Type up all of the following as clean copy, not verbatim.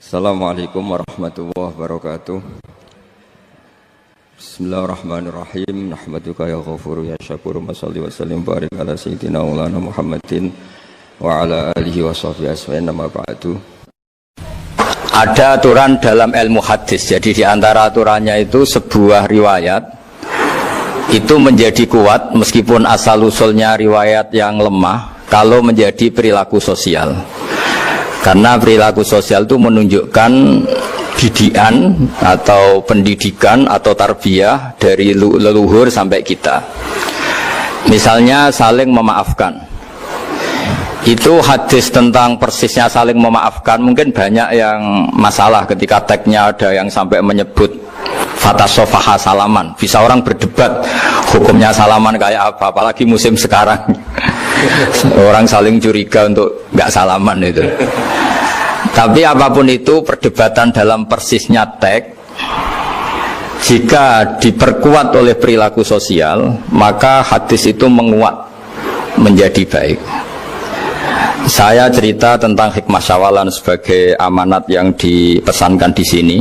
Assalamualaikum warahmatullahi wabarakatuh. Bismillahirrahmanirrahim. Nahmaduka ya ghafuru ya syakuru. Mashalli wa sallim barik ala sayyidina maulana Muhammadin wa ala alihi wa sahbihi asma'in nama ba'du. Ada aturan dalam ilmu hadis. Jadi di antara aturannya itu sebuah riwayat itu menjadi kuat meskipun asal usulnya riwayat yang lemah kalau menjadi perilaku sosial. Karena perilaku sosial itu menunjukkan didikan atau pendidikan atau tarbiyah dari leluhur sampai kita. Misalnya saling memaafkan. Itu hadis tentang persisnya saling memaafkan mungkin banyak yang masalah ketika teksnya ada yang sampai menyebut fatasofaha salaman. Bisa orang berdebat hukumnya salaman kayak apa, apalagi musim sekarang. Orang saling curiga untuk nggak salaman itu. Tapi apapun itu perdebatan dalam persisnya teks, jika diperkuat oleh perilaku sosial, maka hadis itu menguat menjadi baik. Saya cerita tentang hikmah syawalan sebagai amanat yang dipesankan di sini.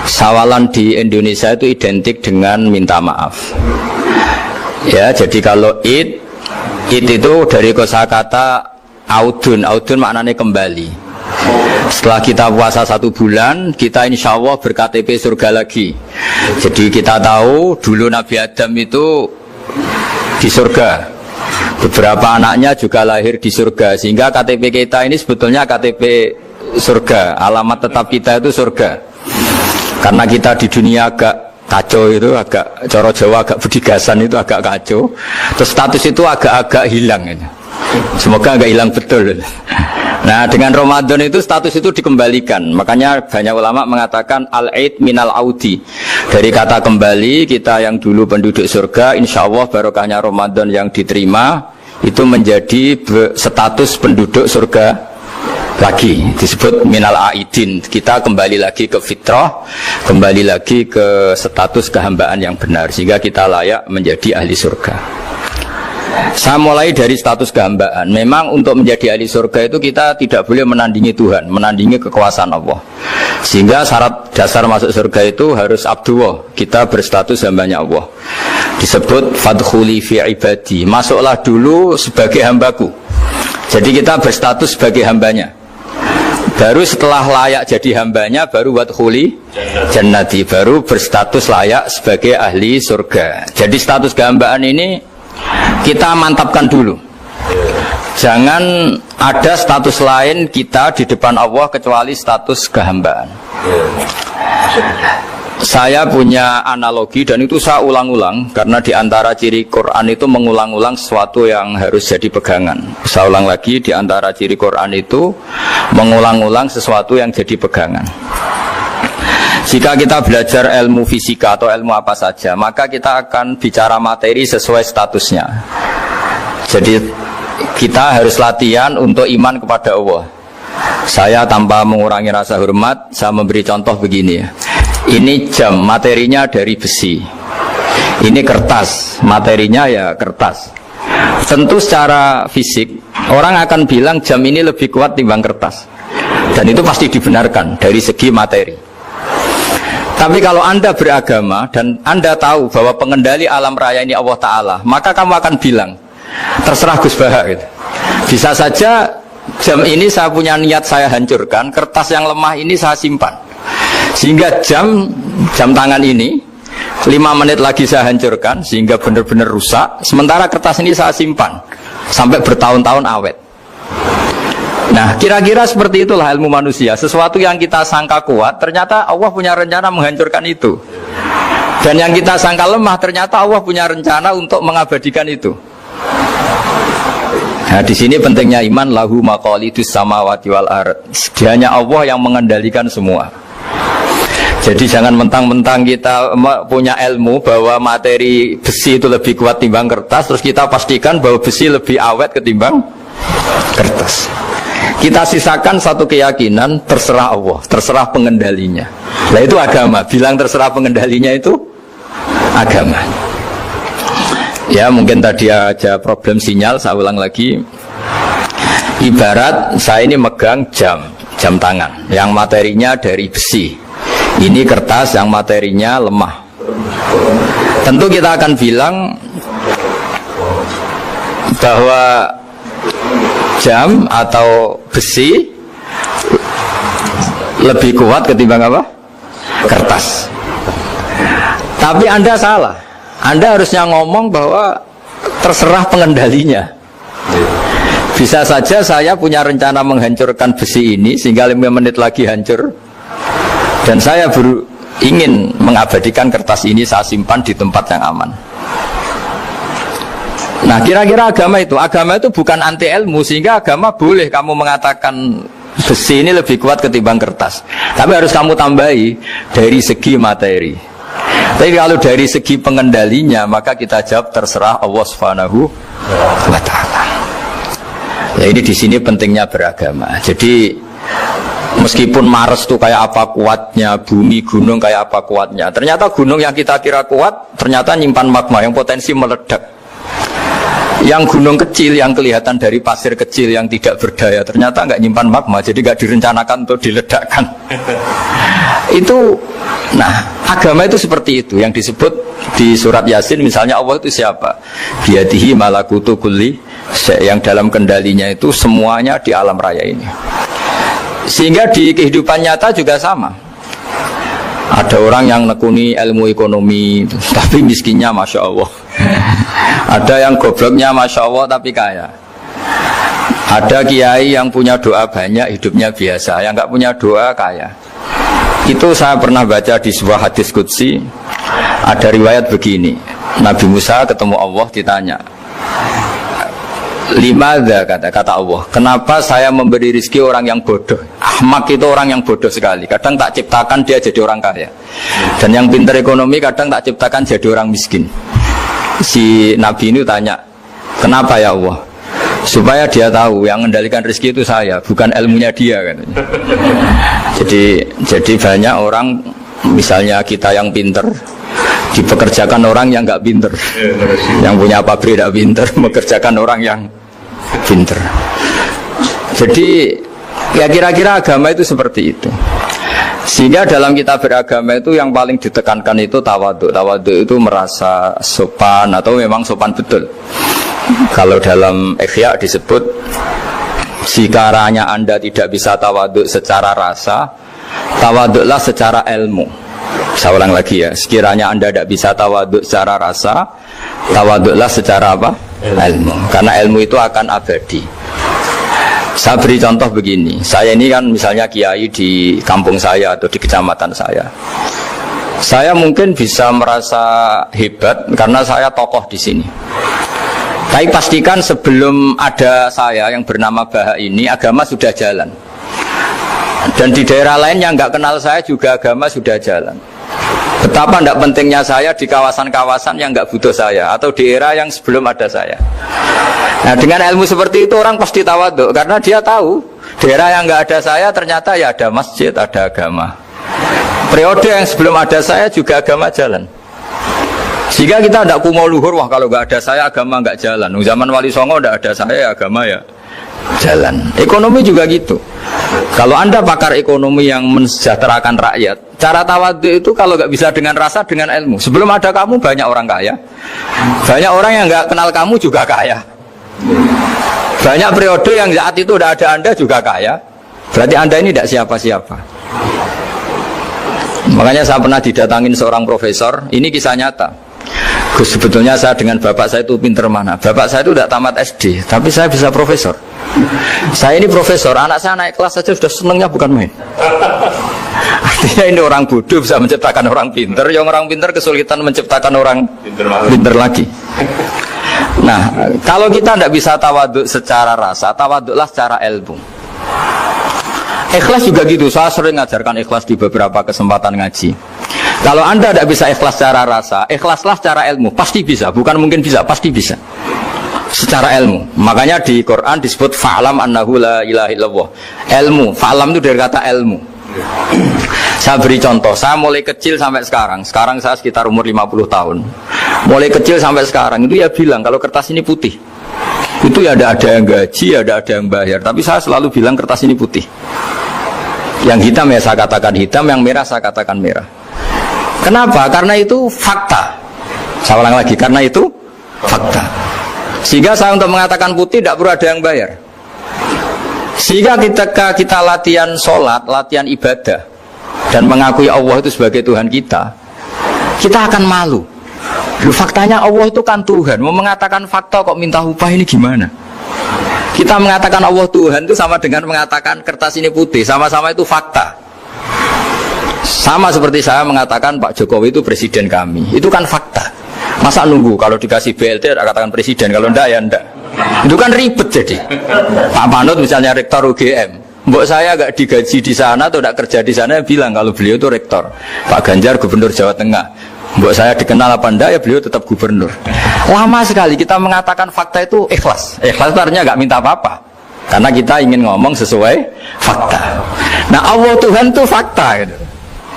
Syawalan di Indonesia itu identik dengan minta maaf. Ya, jadi kalau id itu dari kosakata audun maknanya kembali. Setelah kita puasa 1 bulan, kita insya Allah ber-KTP surga lagi. Jadi kita tahu dulu Nabi Adam itu di surga, beberapa anaknya juga lahir di surga, sehingga KTP kita ini sebetulnya KTP surga. Alamat tetap kita itu surga. Karena kita di dunia agak kacau, itu agak coro Jawa, agak bedigasan, itu agak kacau. Terus status itu agak-agak hilang itu. Semoga agak hilang betul. Nah, dengan Ramadan itu status itu dikembalikan. Makanya banyak ulama mengatakan al-aid minal audi. Dari kata kembali, kita yang dulu penduduk surga, insya Allah barokahnya Ramadan yang diterima itu menjadi status penduduk surga lagi, disebut minal aidin. Kita kembali lagi ke fitrah, kembali lagi ke status kehambaan yang benar, sehingga kita layak menjadi ahli surga. Saya mulai dari status kehambaan. Memang untuk menjadi ahli surga itu kita tidak boleh menandingi Tuhan, menandingi kekuasaan Allah. Sehingga syarat dasar masuk surga itu harus abdullah, kita berstatus hambanya Allah. Disebut fadkhuli fi ibadi, masuklah dulu sebagai hambaku. Jadi kita berstatus sebagai hambanya. Baru setelah layak jadi hambanya, baru wadkhuli jannati, baru berstatus layak sebagai ahli surga. Jadi status kehambaan ini kita mantapkan dulu. Jangan ada status lain kita di depan Allah kecuali status kehambaan. Saya punya analogi dan itu saya ulang-ulang karena di antara ciri Quran itu mengulang-ulang sesuatu yang harus jadi pegangan. Saya ulang lagi, di antara ciri Quran itu mengulang-ulang sesuatu yang jadi pegangan. Jika kita belajar ilmu fisika atau ilmu apa saja, maka kita akan bicara materi sesuai statusnya. Jadi kita harus latihan untuk iman kepada Allah. Saya tanpa mengurangi rasa hormat, saya memberi contoh begini. Ini jam, materinya dari besi. Ini kertas, materinya ya kertas. Tentu secara fisik, orang akan bilang jam ini lebih kuat timbang kertas. Dan itu pasti dibenarkan dari segi materi. Tapi kalau Anda beragama dan Anda tahu bahwa pengendali alam raya ini Allah Ta'ala, maka kamu akan bilang, terserah Gus Baha gitu. Bisa saja jam ini saya punya niat saya hancurkan, kertas yang lemah ini saya simpan. Sehingga jam tangan ini 5 menit lagi saya hancurkan sehingga benar-benar rusak. Sementara kertas ini saya simpan sampai bertahun-tahun awet. Nah, kira-kira seperti itulah ilmu manusia. Sesuatu yang kita sangka kuat, ternyata Allah punya rencana menghancurkan itu. Dan yang kita sangka lemah, ternyata Allah punya rencana untuk mengabadikan itu. Nah, di sini pentingnya iman, lahu maqalidus samawati wal ard. Hanya Allah yang mengendalikan semua. Jadi jangan mentang-mentang kita punya ilmu bahwa materi besi itu lebih kuat timbang kertas, terus kita pastikan bahwa besi lebih awet ketimbang kertas. Kita sisakan satu keyakinan, terserah Allah, terserah pengendalinya. Nah itu agama, bilang terserah pengendalinya itu agama. Ya mungkin tadi aja problem sinyal, saya ulang lagi. Ibarat saya ini megang jam jam tangan yang materinya dari besi. Ini kertas yang materinya lemah. Tentu kita akan bilang bahwa jam atau besi lebih kuat ketimbang apa? Kertas. Tapi Anda salah. Anda harusnya ngomong bahwa terserah pengendalinya. Bisa saja saya punya rencana menghancurkan besi ini sehingga 5 menit lagi hancur, dan saya ingin mengabadikan kertas ini, saya simpan di tempat yang aman. Nah, kira-kira agama itu bukan anti ilmu, sehingga agama boleh kamu mengatakan besi ini lebih kuat ketimbang kertas. Tapi harus kamu tambahi dari segi materi. Tapi kalau dari segi pengendalinya, maka kita jawab terserah Allah Subhanahu wa Ta'ala. Ya, ini di sini pentingnya beragama. Jadi meskipun Mars itu kayak apa kuatnya, bumi, gunung kayak apa kuatnya, ternyata gunung yang kita kira kuat ternyata nyimpan magma yang potensi meledak. Yang gunung kecil yang kelihatan dari pasir kecil yang tidak berdaya ternyata nggak nyimpan magma, jadi nggak direncanakan untuk diledakkan. Itu, nah agama itu seperti itu yang disebut di surat Yasin misalnya, Allah itu siapa? Biyadihi malakutu kulli, yang dalam kendalinya itu semuanya di alam raya ini. Sehingga di kehidupan nyata juga sama. Ada orang yang nekuni ilmu ekonomi tapi miskinnya Masya Allah. Ada yang gobloknya Masya Allah tapi kaya. Ada kiai yang punya doa banyak, hidupnya biasa. Yang nggak punya doa kaya. Itu saya pernah baca di sebuah hadis qudsi. Ada riwayat begini, Nabi Musa ketemu Allah, ditanya, limadha, kata Allah, kenapa saya memberi rezeki orang yang bodoh? Ahmak itu orang yang bodoh sekali. Kadang tak ciptakan dia jadi orang kaya, dan yang pintar ekonomi kadang tak ciptakan jadi orang miskin. Si Nabi ini tanya, kenapa ya Allah? Supaya dia tahu yang mengendalikan rezeki itu saya, bukan ilmunya dia, katanya. Jadi banyak orang, misalnya kita yang pintar dipekerjakan orang yang nggak pinter, yang punya pabrik tidak pinter, mengerjakan orang yang pinter. Jadi ya kira-kira agama itu seperti itu. Sehingga dalam kita beragama itu yang paling ditekankan itu tawadhu. Tawadhu itu merasa sopan atau memang sopan betul. Kalau dalam Ihya disebut, sekiranya Anda tidak bisa tawadhu secara rasa, tawadhulah secara ilmu. Saya ulang lagi ya, sekiranya Anda tidak bisa tawadhu secara rasa, tawadhulah secara apa? Ilmu. Karena ilmu itu akan abadi. Saya beri contoh begini, saya ini kan misalnya kiai di kampung saya atau di kecamatan saya. Saya mungkin bisa merasa hebat karena saya tokoh di sini. Tapi pastikan sebelum ada saya yang bernama Baha ini, agama sudah jalan. Dan di daerah lain yang nggak kenal saya juga agama sudah jalan. Betapa tidak pentingnya saya di kawasan-kawasan yang nggak butuh saya, atau di era yang sebelum ada saya. Nah, dengan ilmu seperti itu orang pasti tawadhu, karena dia tahu daerah yang nggak ada saya ternyata ya ada masjid, ada agama. Periode yang sebelum ada saya juga agama jalan. Sehingga kita tidak kumo luhur, wah kalau nggak ada saya agama nggak jalan. Zaman Wali Songo tidak ada saya agama ya jalan. Ekonomi juga gitu. Kalau Anda pakar ekonomi yang mensejahterakan rakyat, cara tawadhu itu kalau nggak bisa dengan rasa, dengan ilmu. Sebelum ada kamu banyak orang kaya, banyak orang yang nggak kenal kamu juga kaya. Banyak periode yang saat itu udah ada Anda juga kaya. Berarti Anda ini tidak siapa-siapa. Makanya saya pernah didatangin seorang profesor. Ini kisah nyata. Gus, sebetulnya saya dengan bapak saya itu pinter mana? Bapak saya itu tidak tamat SD, tapi saya bisa profesor. Saya ini profesor, anak saya naik kelas saja sudah senengnya bukan main. Artinya ini orang bodoh bisa menciptakan orang pinter, yang orang pinter kesulitan menciptakan orang pinter lagi. Nah, kalau kita tidak bisa tawadhu secara rasa, tawadhulah secara ilmu. Ikhlas juga gitu, saya sering ngajarkan ikhlas di beberapa kesempatan ngaji. Kalau Anda tidak bisa ikhlas secara rasa, ikhlaslah secara ilmu, pasti bisa, bukan mungkin bisa, pasti bisa. Secara ilmu. Makanya di Quran disebut fa'lam annahu la ilaha illallah. Ilmu, fa'lam itu dari kata ilmu. Saya beri contoh, saya mulai kecil sampai sekarang saya sekitar umur 50 tahun. Mulai kecil sampai sekarang itu ya bilang kalau kertas ini putih. Itu ya ada yang gaji, ada yang bayar, tapi saya selalu bilang kertas ini putih. Yang hitam ya saya katakan hitam, yang merah saya katakan merah. Kenapa? Karena itu fakta. Saya ulang lagi, karena itu fakta. Sehingga saya untuk mengatakan putih tidak perlu ada yang bayar. Sehingga ketika kita latihan sholat, latihan ibadah, dan mengakui Allah itu sebagai Tuhan kita akan malu. Loh, faktanya Allah itu kan Tuhan. Mau mengatakan fakta kok minta upah, ini gimana? Kita mengatakan Allah Tuhan itu sama dengan mengatakan kertas ini putih. Sama-sama itu fakta. Sama seperti saya mengatakan Pak Jokowi itu presiden kami. Itu kan fakta. Masa nunggu kalau dikasih BLT katakan presiden, kalau enggak ya enggak. Itu kan ribet jadi. Pak Panut misalnya rektor UGM, mbok saya enggak digaji di sana atau enggak kerja di sana, bilang kalau beliau itu rektor. Pak Ganjar gubernur Jawa Tengah, mbok saya dikenal apa enggak, ya beliau tetap gubernur. Lama sekali kita mengatakan fakta itu ikhlas. Ikhlas itu artinya enggak minta apa-apa, karena kita ingin ngomong sesuai fakta. Nah Allah Tuhan itu fakta gitu.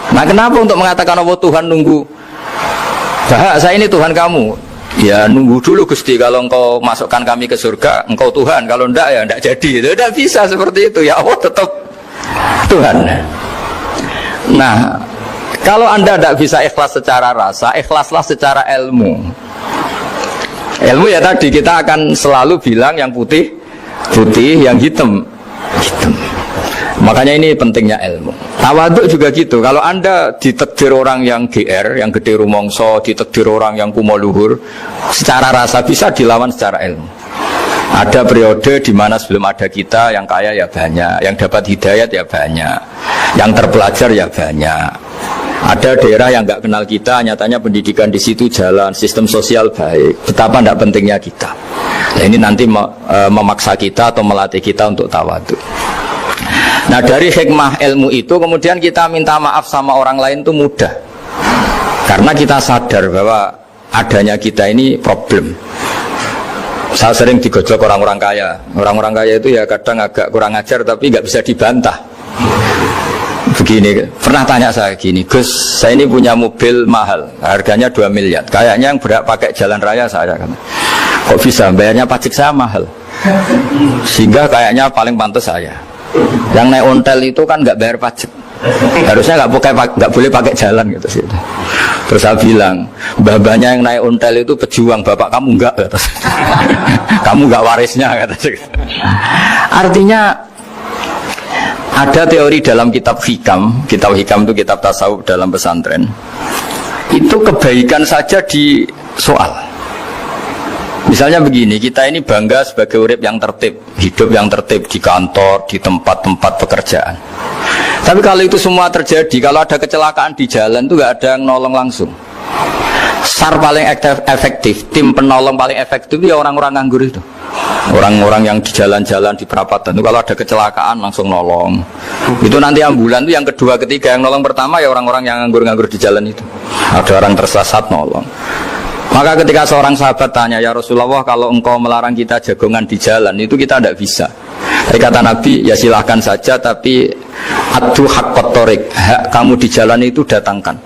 Nah kenapa untuk mengatakan Allah Tuhan nunggu, bah, saya ini Tuhan kamu, ya nunggu dulu Gusti, kalau engkau masukkan kami ke surga engkau Tuhan, kalau enggak ya enggak jadi. Itu tidak bisa seperti itu, ya Allah tetap Tuhan. Nah kalau anda tidak bisa ikhlas secara rasa, ikhlaslah secara ilmu. Ilmu ya tadi kita akan selalu bilang yang putih putih, yang hitam hitam. Makanya ini pentingnya ilmu. Tawaduk juga gitu. Kalau anda ditakdir orang yang GR, yang gede rumongso, ditakdir orang yang kumo luhur, secara rasa bisa dilawan secara ilmu. Ada periode di mana sebelum ada kita, yang kaya ya banyak, yang dapat hidayat ya banyak, yang terpelajar ya banyak. Ada daerah yang nggak kenal kita, nyatanya pendidikan di situ jalan, sistem sosial baik. Betapa tidak pentingnya kita. Nah, ini nanti memaksa kita atau melatih kita untuk tawaduk. Nah dari hikmah ilmu itu kemudian kita minta maaf sama orang lain itu mudah, karena kita sadar bahwa adanya kita ini problem. Saya sering digojok orang-orang kaya. Orang-orang kaya itu ya kadang agak kurang ajar tapi nggak bisa dibantah. Begini, pernah tanya saya gini, Gus, saya ini punya mobil mahal, harganya 2 miliar. Kayaknya yang berhak pakai jalan raya saya kan. Kok bisa? Bayarnya pajak saya mahal. Sehingga kayaknya paling pantas saya. Yang naik ontel itu kan nggak bayar pajak, harusnya nggak boleh pakai jalan gitu sih. Terus saya bilang, babanya yang naik ontel itu pejuang, bapak kamu enggak, kata. Kamu nggak warisnya, kata. Artinya ada teori dalam kitab hikam itu kitab tasawuf dalam pesantren. Itu kebaikan saja di soal. Misalnya begini, kita ini bangga sebagai urip yang tertib, hidup yang tertib di kantor, di tempat-tempat pekerjaan. Tapi kalau itu semua terjadi, kalau ada kecelakaan di jalan itu nggak ada yang nolong langsung. SAR paling efektif, tim penolong paling efektif itu ya orang-orang nganggur itu. Orang-orang yang di jalan-jalan di perapatan itu kalau ada kecelakaan langsung nolong. Itu nanti ambulan itu yang kedua, ketiga, yang nolong pertama ya orang-orang yang nganggur-nganggur di jalan itu. Ada orang tersesat nolong. Maka ketika seorang sahabat tanya, ya Rasulullah, kalau engkau melarang kita jagongan di jalan, itu kita tidak bisa. Tapi kata Nabi, ya silahkan saja, tapi adu haqqat thoriq, hak kamu di jalan itu datangkan.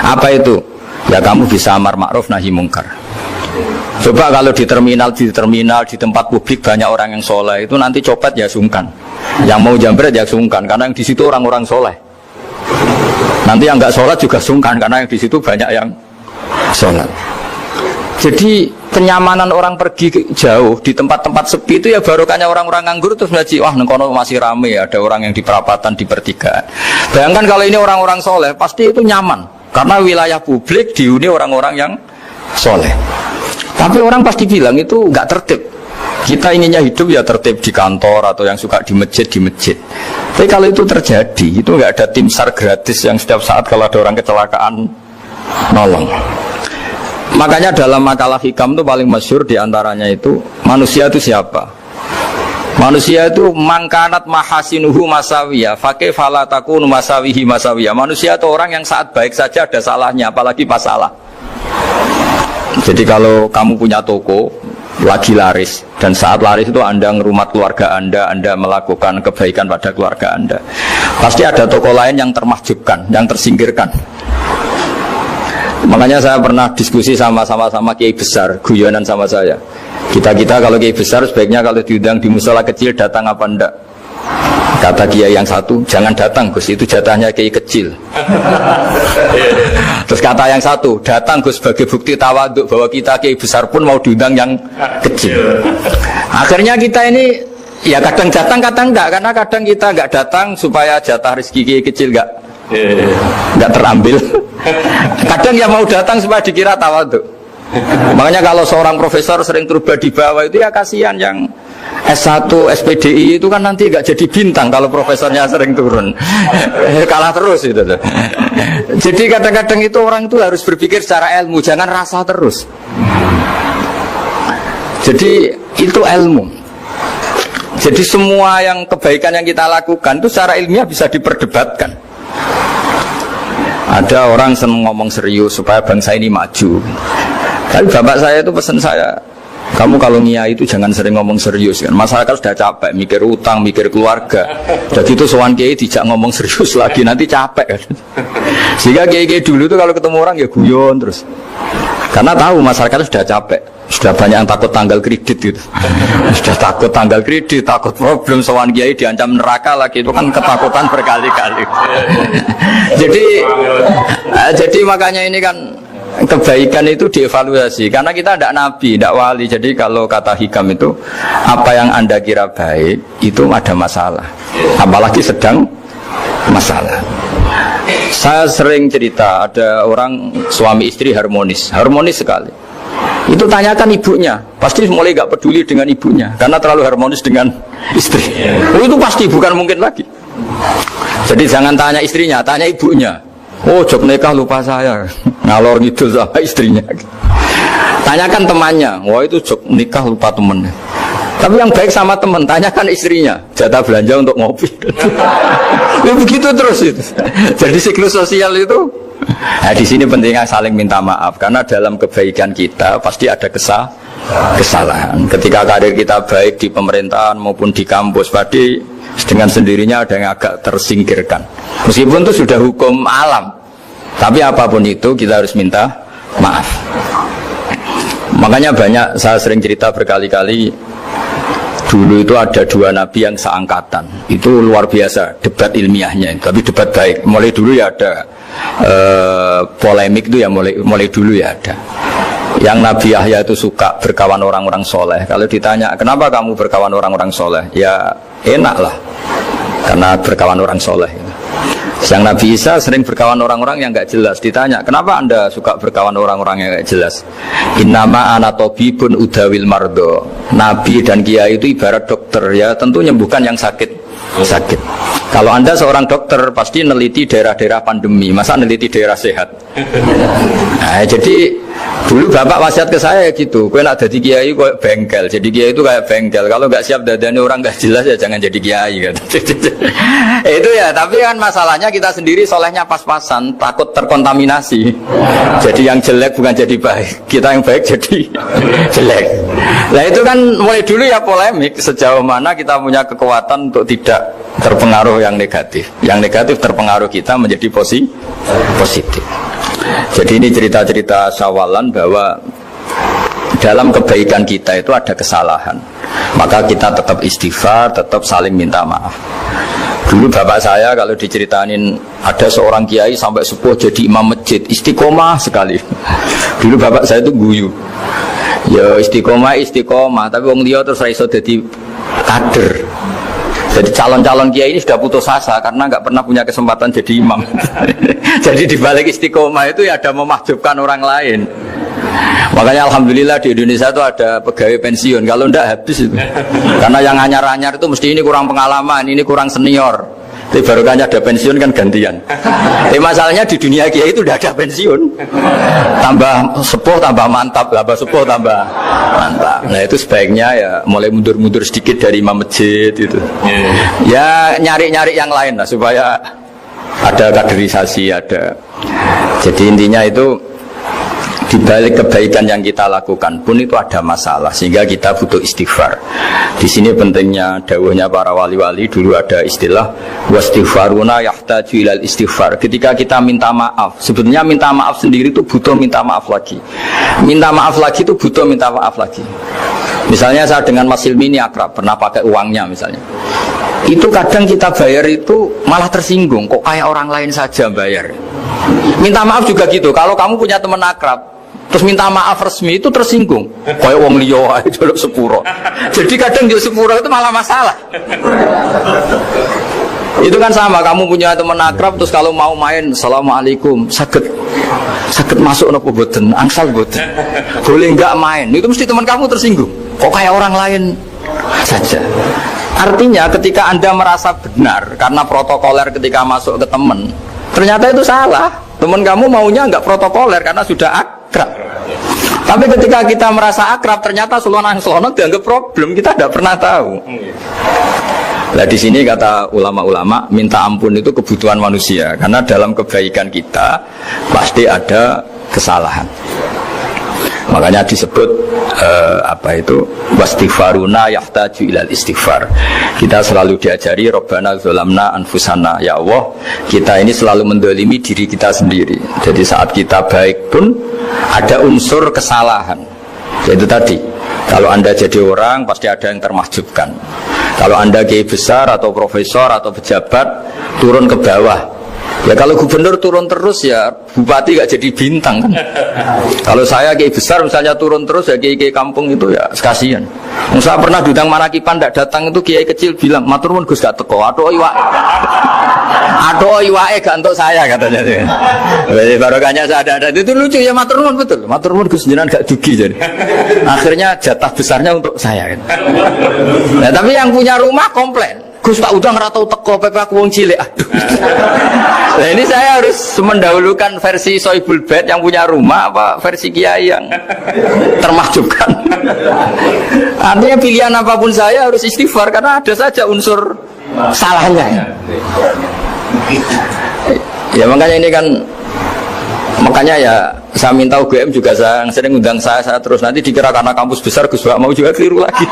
Apa itu? Ya kamu bisa amar ma'ruf nahi mungkar. Coba kalau di terminal, di tempat publik banyak orang yang soleh, itu nanti copet ya sungkan. Yang mau jambret ya sungkan, karena yang di situ orang-orang soleh. Nanti yang nggak sholat juga sungkan, karena yang di situ banyak yang sholat. Jadi kenyamanan orang pergi jauh di tempat-tempat sepi itu ya barokahnya orang-orang nganggur terus ngaji, wah nengkono masih rame, ada orang yang di perapatan, di pertigaan. Bayangkan kalau ini orang-orang soleh, pasti itu nyaman karena wilayah publik dihuni orang-orang yang soleh. Tapi orang pasti bilang itu nggak tertib. Kita inginnya hidup ya tertib di kantor atau yang suka di masjid, di masjid. Tapi kalau itu terjadi, itu nggak ada tim SAR gratis yang setiap saat kalau ada orang kecelakaan nolong. Makanya dalam makalah hikam itu paling masyhur diantaranya itu, manusia itu siapa? Manusia itu mangkanat mahasinuhu masawiyah, fakih falatakun masawihi masawiyah. Manusia itu orang yang saat baik saja ada salahnya, apalagi pas salah. Jadi kalau kamu punya toko lagi laris, dan saat laris itu Anda ngerumat keluarga Anda melakukan kebaikan pada keluarga Anda, pasti ada toko lain yang termahjubkan, yang tersingkirkan. Makanya saya pernah diskusi sama kiai besar, guyonan sama saya. Kita kalau kiai besar sebaiknya kalau diundang di musola kecil datang apa enggak? Kata kiai yang satu, jangan datang Gus, itu jatahnya kiai kecil. Terus kata yang satu, datang Gus sebagai bukti tawaduk bahwa kita kiai besar pun mau diundang yang kecil. Akhirnya kita ini ya kadang datang kadang enggak, karena kadang kita enggak datang supaya jatah rezeki kiai kecil enggak terambil. Kadang ya mau datang supaya dikira tawaduk. Makanya kalau seorang profesor sering turba di bawah itu ya kasihan yang S1, SPDI itu kan nanti gak jadi bintang kalau profesornya sering turun. Kalah terus itu. Jadi kadang-kadang itu orang itu harus berpikir secara ilmu, jangan rasa terus. Jadi itu ilmu. Jadi semua yang kebaikan yang kita lakukan itu secara ilmiah bisa diperdebatkan. Ada orang senang ngomong serius supaya bangsa ini maju. Tapi bapak saya itu pesan saya, kamu kalau ngiyai itu jangan sering ngomong serius kan. Masyarakat sudah capek mikir utang, mikir keluarga. Jadi itu sowan kiai tidak ngomong serius lagi, nanti capek kan. Sehingga kiai-kiai dulu itu kalau ketemu orang ya guyon terus. Karena tahu masyarakat sudah capek, sudah banyak yang takut tanggal kredit gitu. Sudah takut tanggal kredit, takut problem sowan kiai diancam neraka lagi, itu kan ketakutan berkali-kali. Jadi makanya ini kan kebaikan itu dievaluasi karena kita tidak nabi, tidak wali. Jadi kalau kata hikam itu apa yang anda kira baik itu ada masalah, apalagi sedang masalah. Saya sering cerita ada orang suami istri harmonis sekali. Itu tanyakan ibunya, pasti mulai gak peduli dengan ibunya karena terlalu harmonis dengan istri. Itu pasti bukan mungkin lagi. Jadi jangan tanya istrinya, tanya ibunya. Oh, jok nikah lupa saya, ngalor ngidul sama istrinya. Tanyakan temannya, wah itu jok nikah lupa temennya. Tapi yang baik sama teman, tanyakan istrinya, jatah belanja untuk ngopi. Ya begitu terus itu. Jadi siklus sosial itu. Nah, di sini pentingnya saling minta maaf karena dalam kebaikan kita pasti ada kesalahan. Ketika karir kita baik di pemerintahan maupun di kampus, pasti dengan sendirinya ada yang agak tersingkirkan. Meskipun itu sudah hukum alam, tapi apapun itu kita harus minta maaf. Makanya banyak, saya sering cerita berkali-kali, dulu itu ada dua nabi yang seangkatan. Itu luar biasa debat ilmiahnya, tapi debat baik. Mulai dulu ya ada polemik itu ya mulai dulu ya ada. Yang Nabi Yahya itu suka berkawan orang-orang soleh. Kalau ditanya kenapa kamu berkawan orang-orang soleh, ya enak lah karena berkawan orang soleh. Yang Nabi Isa sering berkawan orang-orang yang gak jelas. Ditanya kenapa anda suka berkawan orang-orang yang gak jelas, innama ana tabibun udawil mardo. Nabi dan kiai itu ibarat dokter, ya tentu menyembuhkan yang sakit. Kalau anda seorang dokter pasti neliti daerah-daerah pandemi, masa neliti daerah sehat. Nah, jadi dulu bapak wasiat ke saya gitu, kowe nak jadi kiai kayak bengkel. Jadi kiai itu kayak bengkel, kalau nggak siap dadane orang nggak jelas ya jangan jadi kiai kan. Itu ya, tapi kan masalahnya kita sendiri solehnya pas-pasan, takut terkontaminasi. Jadi yang jelek bukan jadi baik, kita yang baik jadi jelek. Nah itu kan mulai dulu ya polemik, sejauh mana kita punya kekuatan untuk tidak terpengaruh yang negatif. Yang negatif terpengaruh kita menjadi positif. Jadi ini cerita-cerita syawalan bahwa dalam kebaikan kita itu ada kesalahan, maka kita tetap istighfar, tetap saling minta maaf. Dulu bapak saya kalau diceritain ada seorang kiai sampai sepuh jadi imam masjid, istiqomah sekali. Dulu bapak saya itu guyu, ya istiqomah, tapi wong liya terus ra iso dadi kader. Jadi calon-calon kiai ini sudah putus asa karena nggak pernah punya kesempatan jadi imam. Jadi dibalik istiqomah itu ya ada memahjubkan orang lain. Makanya alhamdulillah di Indonesia itu ada pegawai pensiun. Kalau enggak habis itu. Karena yang anyar-anyar itu mesti ini kurang pengalaman, ini kurang senior. Tapi barokahnya ada pensiun kan gantian. Tapi masalahnya di dunia kiai itu udah ada pensiun. Tambah sepuh tambah mantap, tambah sepuh tambah mantap. Nah itu sebaiknya ya mulai mundur-mundur sedikit dari imam masjid itu. Ya nyari-nyari yang lain lah supaya ada kaderisasi, ada. Jadi intinya itu di balik kebaikan yang kita lakukan pun itu ada masalah, sehingga kita butuh istighfar. Di sini pentingnya dawuhnya para wali-wali, dulu ada istilah wastighfaruna yahtaju ilal istighfar. Ketika kita minta maaf, sebetulnya minta maaf sendiri itu butuh minta maaf lagi. Minta maaf lagi itu butuh minta maaf lagi. Misalnya saya dengan Mas Hilmi ini akrab, pernah pakai uangnya misalnya. Itu kadang kita bayar itu malah tersinggung, kok kayak orang lain saja bayar. Minta maaf juga gitu. Kalau kamu punya teman akrab terus minta maaf resmi itu tersinggung, kayak wong liya ae jaluk sepuro. Jadi kadang jaluk sepuro itu malah masalah. Itu kan sama, kamu punya teman akrab terus kalau mau main assalamualaikum sakit masuk nopo boten angsal boten boleh nggak main, itu mesti teman kamu tersinggung, kok kayak orang lain saja. Artinya ketika Anda merasa benar karena protokoler ketika masuk ke teman, ternyata itu salah. Teman kamu maunya nggak protokoler karena sudah akrab. Tapi ketika kita merasa akrab, ternyata selonang-selonang dianggap problem, kita tidak pernah tahu. Nah di sini kata ulama-ulama, minta ampun itu kebutuhan manusia, karena dalam kebaikan kita pasti ada kesalahan. Makanya disebut wastighfaruna yahtaju ilal istighfar. Kita selalu diajari Rabbana zolamna anfusana, ya Allah kita ini selalu mendolimi diri kita sendiri. Jadi saat kita baik pun ada unsur kesalahan. Yaitu tadi, kalau Anda jadi orang pasti ada yang termahjubkan. Kalau Anda kiai besar atau profesor atau pejabat turun ke bawah, ya kalau gubernur turun terus ya bupati gak jadi bintang kan. Kalau saya kiai besar misalnya turun terus ya kiai kampung itu ya kasihan. Saya pernah diundang Manakipan tidak datang itu kiai kecil bilang matur nuwun Gus gak teko. Aduh iwake gak untuk saya katanya. Jadi barokahnya saya ada itu lucu ya, matur nuwun betul. Matur nuwun Gus jenengan gak dugi jadi. Akhirnya jatah besarnya untuk saya kan. Nah, tapi yang punya rumah komplain. Gus tak udang ratau teko PP aku wong cilik. Aduh. Nah ini saya harus mendahulukan versi Sohibul Bait yang punya rumah apa versi kiai yang termahjubkan. Artinya pilihan apapun saya harus istighfar karena ada saja unsur salahnya. Ya makanya ini kan, makanya ya saya minta UGM juga saya sering undang saya terus, nanti dikira karena kampus besar Gus mau juga keliru lagi.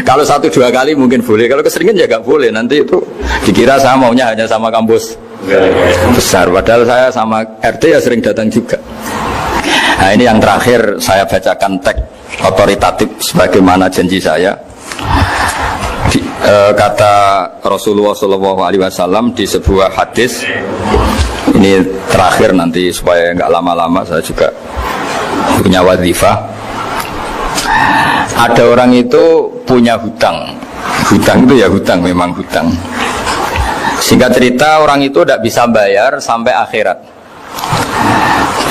Kalau 1-2 kali mungkin boleh, kalau keseringan ya gak boleh, nanti itu dikira saya maunya hanya sama kampus besar, padahal saya sama RT ya sering datang juga. Nah ini yang terakhir saya bacakan teks otoritatif sebagaimana janji saya. Kata Rasulullah SAW di sebuah hadis, ini terakhir nanti supaya nggak lama-lama saya juga punya wadhifah. Ada orang itu punya hutang itu ya hutang, memang hutang. Singkat cerita orang itu tidak bisa bayar sampai akhirat.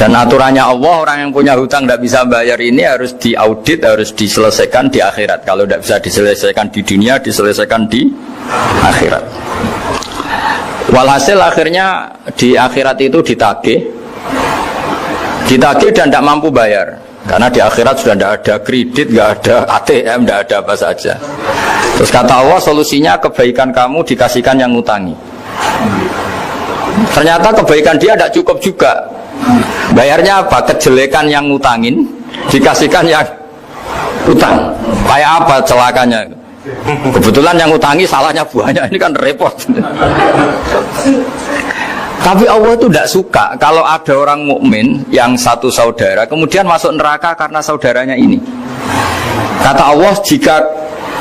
Dan aturannya Allah, orang yang punya hutang tidak bisa bayar ini harus diaudit, harus diselesaikan di akhirat. Kalau tidak bisa diselesaikan di dunia, diselesaikan di akhirat. Walhasil akhirnya di akhirat itu ditagih dan tidak mampu bayar. Karena di akhirat sudah tidak ada kredit, tidak ada ATM, tidak ada apa saja. Terus kata Allah, solusinya kebaikan kamu dikasihkan yang ngutangi. Ternyata kebaikan dia tidak cukup juga. Bayarnya apa? Kejelekan yang ngutangin dikasihkan yang utang. Kayak apa celakanya? Kebetulan yang ngutangi salahnya banyak, ini kan repot. Tapi Allah itu tidak suka kalau ada orang mukmin yang satu saudara kemudian masuk neraka karena saudaranya ini. Kata Allah, jika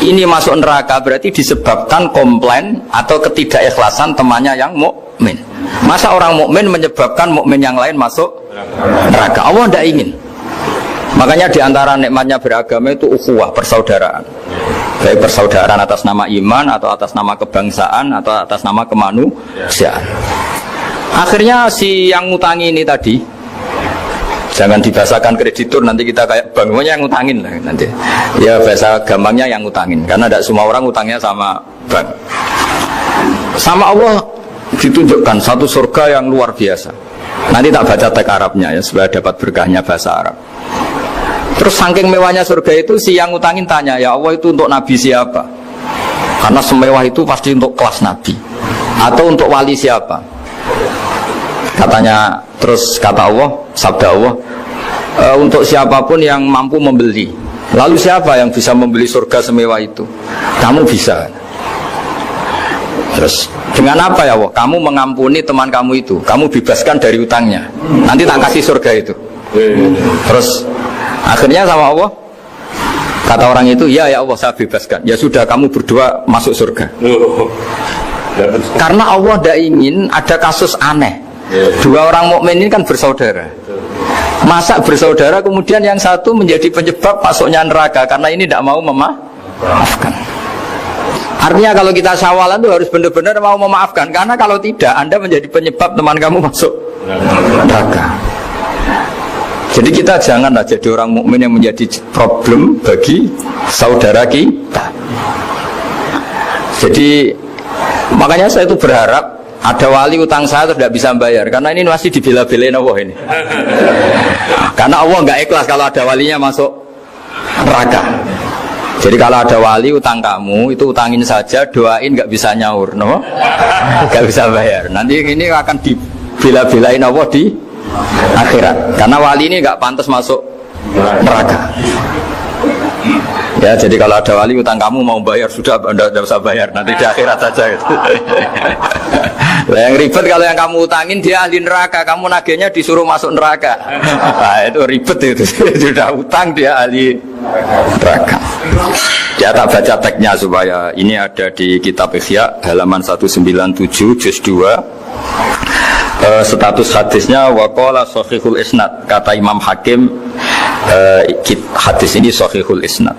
ini masuk neraka berarti disebabkan komplain atau ketidakikhlasan temannya yang mukmin. Masa orang mukmin menyebabkan mukmin yang lain masuk neraka? Allah tidak ingin. Makanya diantara nikmatnya beragama itu ukhuwah, persaudaraan. Baik persaudaraan atas nama iman atau atas nama kebangsaan atau atas nama kemanusiaan. Akhirnya si yang ngutangi ini tadi, jangan dibahasakan kreditur, nanti kita kayak bank, pokoknya yang ngutangin lah nanti. Ya bahasa gampangnya yang ngutangin, karena tidak semua orang ngutangnya sama bank. Sama Allah ditunjukkan satu surga yang luar biasa. Nanti tak baca teks Arabnya ya supaya dapat berkahnya bahasa Arab. Terus saking mewahnya surga itu, si yang ngutangin tanya, ya Allah itu untuk nabi siapa? Karena semewah itu pasti untuk kelas nabi. Atau untuk wali siapa? Katanya, terus kata Allah, sabda Allah, untuk siapapun yang mampu membeli. Lalu siapa yang bisa membeli surga semewah itu? Kamu bisa. Terus dengan apa ya Allah? Kamu mengampuni teman kamu itu, kamu bebaskan dari utangnya, nanti tak kasih surga itu. Terus akhirnya sama Allah, Kata orang itu, ya Allah saya bebaskan. Ya sudah, kamu berdua masuk surga. Karena Allah tidak ingin ada kasus aneh. Dua orang mukmin ini kan bersaudara. Masa bersaudara kemudian yang satu menjadi penyebab masuknya neraka karena ini tidak mau memaafkan. Artinya kalau kita syawalan itu harus benar-benar mau memaafkan. Karena kalau tidak, Anda menjadi penyebab teman kamu masuk neraka. Jadi kita janganlah jadi orang mukmin yang menjadi problem bagi saudara kita. Jadi makanya saya itu berharap ada wali utang saya tidak bisa bayar karena ini masih dibela-belain Allah ini. Karena Allah nggak ikhlas kalau ada walinya masuk neraka. Jadi kalau ada wali utang kamu itu utangin saja, doain nggak bisa nyaur, no? Nggak bisa bayar. Nanti ini akan dibela-belain Allah di akhirat. Karena wali ini nggak pantas masuk neraka. Ya, jadi kalau ada wali utang kamu mau bayar sudah, Anda tidak usah bayar, nanti di akhirat saja gitu. Lah yang ribet kalau yang kamu utangin dia ahli neraka, kamu nagihnya disuruh masuk neraka. Nah, itu ribet itu. Sudah utang dia ahli neraka. Ya tak baca teksnya supaya ini ada di kitab Ihya halaman 197 juz 2. Status hadisnya waqala sahihul isnad, kata Imam Hakim hadis ini sahihul isnad.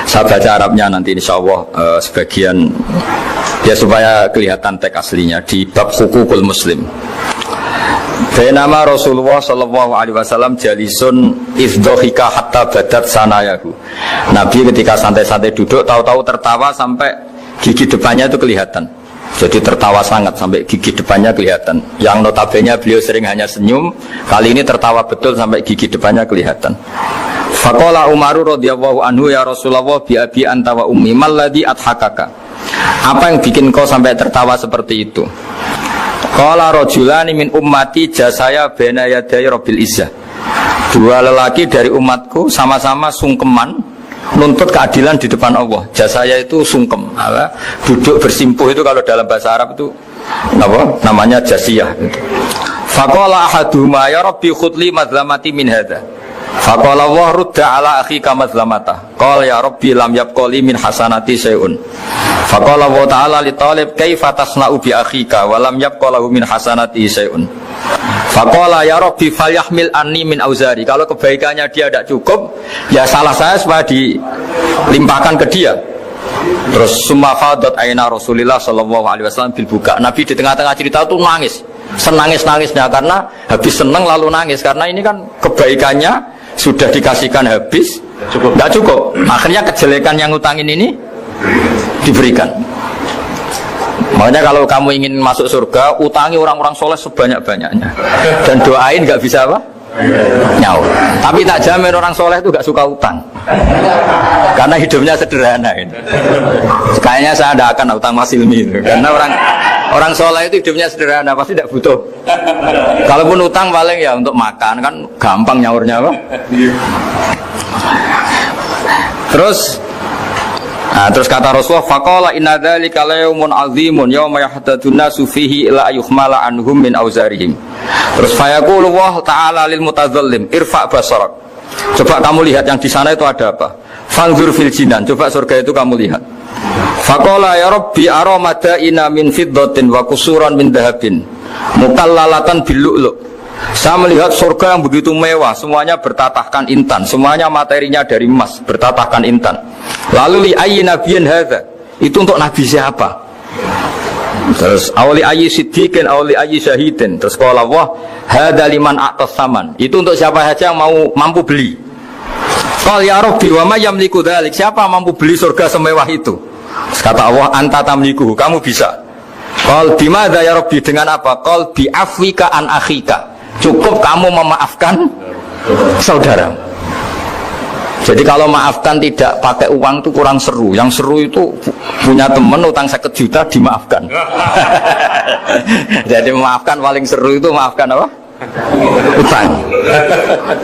Saya baca Arabnya nanti insyaallah sebagian ya supaya kelihatan teks aslinya di bab hukukul muslim. Bainama Rasulullah sallallahu alaihi wasallam jalisun izdhika hatta badat sanayahu. Nabi ketika santai-santai duduk tahu-tahu tertawa sampai gigi depannya itu kelihatan. Jadi tertawa sangat sampai gigi depannya kelihatan. Yang notabene beliau sering hanya senyum, kali ini tertawa betul sampai gigi depannya kelihatan. Faqala Umaru radhiyallahu anhu ya Rasulullah bi abi anta wa ummi mal ladzi adhakaka. Apa yang bikin kau sampai tertawa seperti itu? Qala rajulani min ummati jasaya baina yaday rabbil izzah. Dua lelaki dari umatku sama-sama sungkeman nuntut keadilan di depan Allah. Jasaya itu sungkem, duduk bersimpuh itu kalau dalam bahasa Arab itu apa? Namanya jasiyah. Faqala ahaduhuma ya rabbi khudli madlamati min hadza. Faqala wa rudda ala akhika madlamata. Qala ya rabbi lam yabqali min hasanati syai'un. Faqala wa ta'ala li talib kaifa tasna'u bi akhika wa lam yabqalahu min hasanati syai'un. Faqala ya rabbi falyahmil anni min auzari. Kalau kebaikannya dia tidak cukup, ya salah saya supaya dilimpahkan ke dia. Terus summa fadat aina Rasulullah sallallahu alaihi wasallam bil buka. Nabi di tengah-tengah cerita itu nangis. Senangis-nangisnya karena habis senang lalu nangis karena ini kan kebaikannya sudah dikasihkan habis, tidak cukup. Akhirnya kejelekan yang utangin ini diberikan. Makanya kalau kamu ingin masuk surga, utangi orang-orang soleh sebanyak-banyaknya. Dan doain nggak bisa apa? Nyaur. Tapi tak jamin orang soleh itu nggak suka utang. Karena hidupnya sederhana. Kayaknya saya tidak akan utang Mas Ilmi itu. Karena orang soleh itu hidupnya sederhana, pasti tidak butuh. Kalaupun utang paling ya untuk makan, kan gampang nyaurnya apa? Terus kata Rasulullah, faqala inna dzalika yaumun azimun yauma yahtadun nasu fihi ila yuhmala anhum min auzarihim. Terus fayaqulu Allah ta'ala lil mutadzallim irfa' basarak. Coba kamu lihat yang di sana itu ada apa? Fanzur fil jinan, coba surga itu kamu lihat. Faqala ya rabbi ara madaina min fiddatin wa qusuran min dhahabin mukallalatan bil lu'lu'. Saya melihat surga yang begitu mewah, semuanya bertatahkan intan, semuanya materinya dari emas, bertatahkan intan. Lalu li ayyi nabiyyin hadza? Itu untuk nabi siapa? Terus awli ayyi siddiqin awli ayyi syahidin. Terus qala Allah hadza liman a'tas saman. Itu untuk siapa saja yang mampu beli. Qal ya rabbi wa may yamliku dzalik? Siapa mampu beli surga semewah itu? Terus kata Allah anta tamliku, kamu bisa. Qal bimadza ya rabbi, dengan apa? Qal bi afwika an akhika. Cukup kamu memaafkan saudara. Jadi kalau maafkan tidak pakai uang itu kurang seru. Yang seru itu punya teman utang 1 juta dimaafkan. Jadi memaafkan paling seru itu maafkan apa? Utang.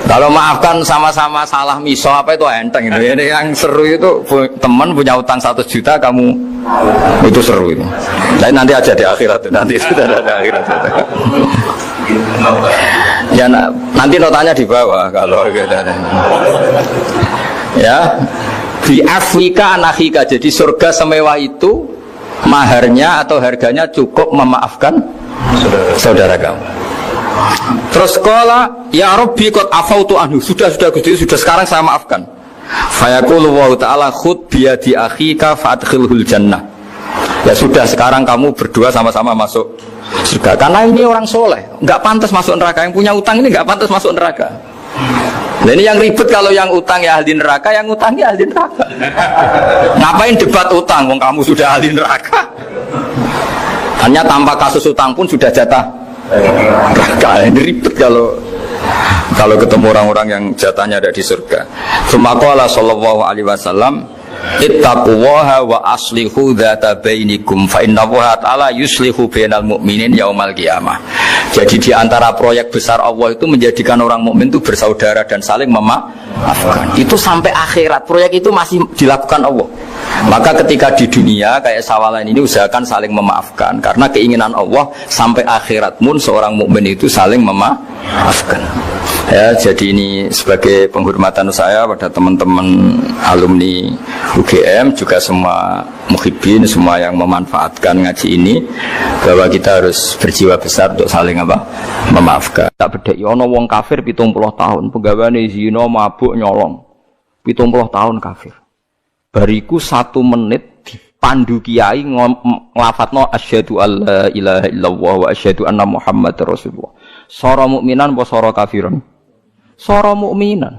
Kalau maafkan sama-sama salah miso apa itu enteng. Ini yang seru itu teman punya utang 1 juta kamu itu seru itu. Jadi nanti aja di akhirat itu. Nanti sudah ada akhirat. Ya nanti notanya di bawah kalau gitu. Ya, di Afrika anakika. Jadi surga semewah itu maharnya atau harganya cukup memaafkan saudara kamu. Terus qala ya Rabbi qad afautu anhu. Sudah Gusti, sudah sekarang saya maafkan. Fayaqulu wa ta'ala khud biyadi akhika fa'adkhilhul jannah. Ya sudah sekarang kamu berdua sama-sama masuk surga. Karena ini orang soleh, nggak pantas masuk neraka. Yang punya utang ini nggak pantas masuk neraka. Nah ini yang ribet kalau yang utang ya ahli neraka, yang utangnya ahli neraka. Ngapain debat utang? Wong kamu sudah ahli neraka. Hanya tanpa kasus utang pun sudah jatah neraka. Ini ribet kalau ketemu orang-orang yang jatahnya ada di surga. Tsumma sallallahu alaihi wasallam ittaqullaha wa aslihu dzata bainikum fa innallaha ta'ala yuslihu bainal mu'minin yaumal qiyamah. Jadi di antara proyek besar Allah itu menjadikan orang mukmin itu bersaudara dan saling memaafkan. Itu sampai akhirat proyek itu masih dilakukan Allah. Maka ketika di dunia kayak sawalan ini usahakan saling memaafkan karena keinginan Allah sampai akhirat pun seorang mukmin itu saling memaafkan. Ya, jadi ini sebagai penghormatan saya pada teman-teman alumni UGM juga semua muhibbin, semua yang memanfaatkan ngaji ini, bahwa kita harus berjiwa besar untuk saling memaafkan. Tak beda ono wong kafir 70 tahun, penggaweane zina, mabuk, nyolong. 70 tahun kafir. Bariku 1 menit dipandu kiai nglafatno asyhadu alla ilaha illallah wa asyhadu anna muhammadar rasulullah. Sora mukminan apa sora kafiran? Sora mukminan.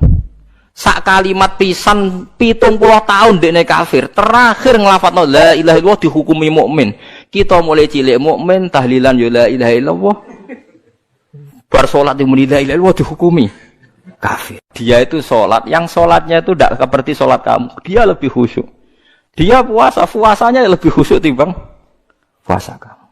Sak kalimat pisan 70 tahun dekne kafir, terakhir nglafatno la ilaha illallah dihukumi mukmin. Kita mulai cilik mukmin tahlilan ya la ilaha illallah. Bar salat muni la ilaha illallah dihukumi kafir. Dia itu salat, yang salatnya itu tidak seperti salat kamu. Dia lebih khusyuk. Dia puasanya lebih khusyuk timbang puasa kamu.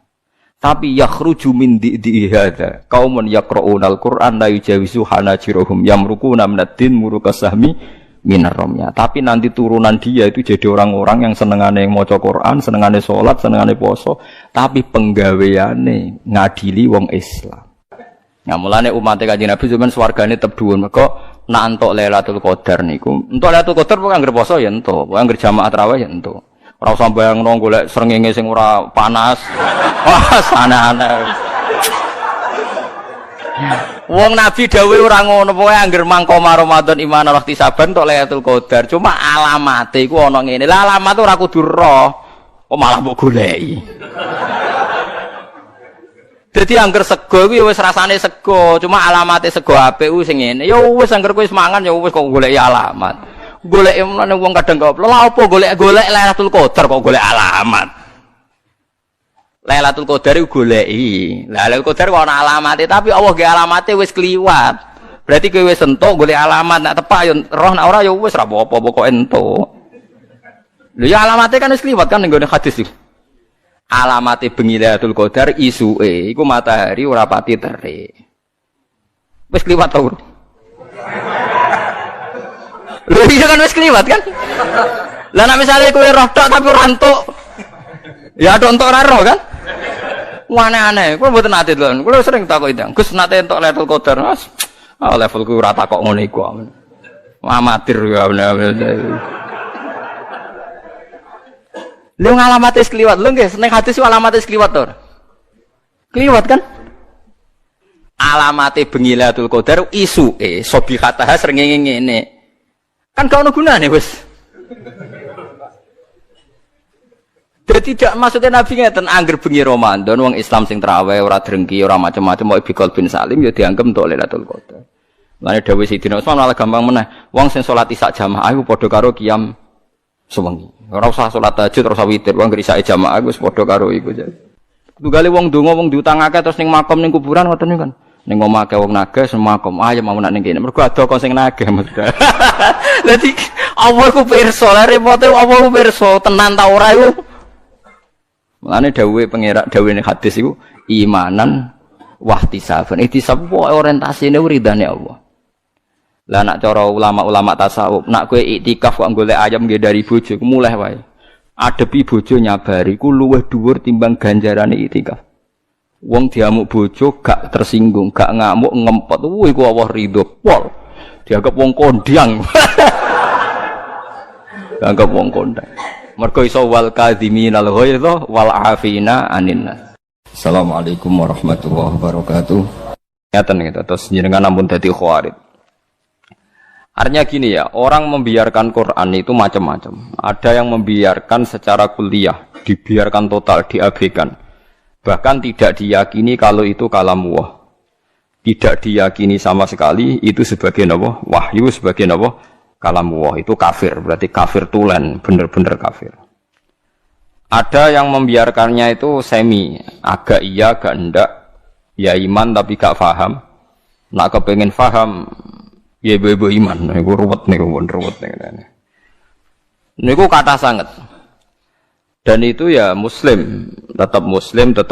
Tapi yakhruju min di'i hadza qaumun yaqra'unal Qur'an la yujawizu hanajirahum yamruquna minad-din murukasahmi minar ramya. Tapi nanti turunan dia itu jadi orang-orang yang senengane maca Quran, senengane salat, senengane poso, tapi penggaweane ngadili wong Islam. Nah, mulane umat Kanjeng Nabi sampeyan swargane tetep dhuwur. Mergo nak entuk Lailatul Qadar niku. Entuk Lailatul Qadar kok anggere poso ya entuk, kok anggere jamaah tarawih ya entuk. Ora usah bayangno golek srengenge sing ora panas. Wah, aneh-aneh. Wong Nabi dawuh ora ngono, pokoke anggere mangko Ramadan iman waktu saban tok Lailatul Qadar. Cuma alamate iku ana ngene. Lah alamat ora kudu roh. Kok malah mbok goleki. Dadi angger sego kuwi wis rasane sego, cuma alamate sego apik ku sing ngene. Ya wis angger kowe wis mangan ya wis kok goleki alamat. Golek emane wong kadang gak lha apa golek Lailatul Qadar kok golek alamat. Lailatul Qadar iku goleki. Lailatul Qadar kok ana alamate tapi Allah ge alamate wis kliwat. Berarti kowe wis entuk golek alamat nek tepak ya roh nek ora ya wis ra apa-apa pokoke entuk. Lho ya alamate kan wis kliwat kan ning gone hadis iki. Alamate bengi Lailatul Qadar isuke iku matahari ora pati terik. Wis kliwat ta ora? Lho iya kan wis kliwat kan? Lah nek misale kowe roh tok tapi ora entuk. Ya entuk ora roh kan? Aneh-aneh. Kuwi mboten nate lho. Kuwi sering takok ndang. Gus nate entuk Lailatul Qadar, Mas. Ah levelku ora takok ngono iku. Amatir ya bener. Lho ngalamate wis kliwat. Lho nggih, ning hadis alamate wis kliwat to. Kliwat kan? Alamate bengi Lailatul Qadar isuke sobihataha srengenge ngene. Kan gak ono gunane wis. Jadi tidak maksudnya Nabi ngeten angger bengi Ramadan wong Islam sing traweh ora drengki ora macam-macam mau bikol bin salim ya dianggep untuk Lailatul Qadar. Lane dawuh Sidina Utsman malah gampang meneh. Wong sing salat isya jamaah iku padha karo qiyam sewengi. Ora usah salat tahajud ora usah witir, wong isya jamaah wis padha karo iku. Tunggale wong donga wong diutangake terus ning makam ning kuburan ngoten niku kan. Ning omah akeh wong nagih semakom ayo mau nak ning kene mergo ada kok sing nagih maksudnya. Dadi Allah ku pirsa, repote Allah ku pirsa tenan ta ora iku. Mulane dawuhe pengerak dawuhe hadis iku imanan wahtisaban. Ihtisab orientasine ridane Allah. Lah nak cara ulama-ulama tasawuf, nak kowe iktikaf kok golek ayam nggih dari bojo, mulai wae. Adepi bojo nyabari ku luwih dhuwur timbang ganjarane iktikaf. Wong diamuk bojo gak tersinggung, gak ngamuk ngempet. Iku Allah ridho pol. Dianggap wong kondang. Anggap wong kondang. Mergo iso wal kadhiminal ghaidha wal afina anin nas. Assalamualaikum warahmatullahi wabarakatuh. Ngaten gitu, terus jenengan ampun dadi khawarid. Artinya gini ya, orang membiarkan Quran itu macam-macam. Ada yang membiarkan secara kuliah, dibiarkan total, diabaikan. Bahkan tidak diyakini kalau itu kalamullah. Tidak diyakini sama sekali itu sebagai apa? Wahyu, sebagai apa? Kalamullah. Itu kafir, berarti kafir tulen, bener-bener kafir. Ada yang membiarkannya itu semi, agak iya, agak enggak. Ya iman tapi gak faham. Nak kepengen faham, ya ibu iman. Niku ruwet niku, ruwet niku. Niku kata sangat. Dan itu ya muslim, tetap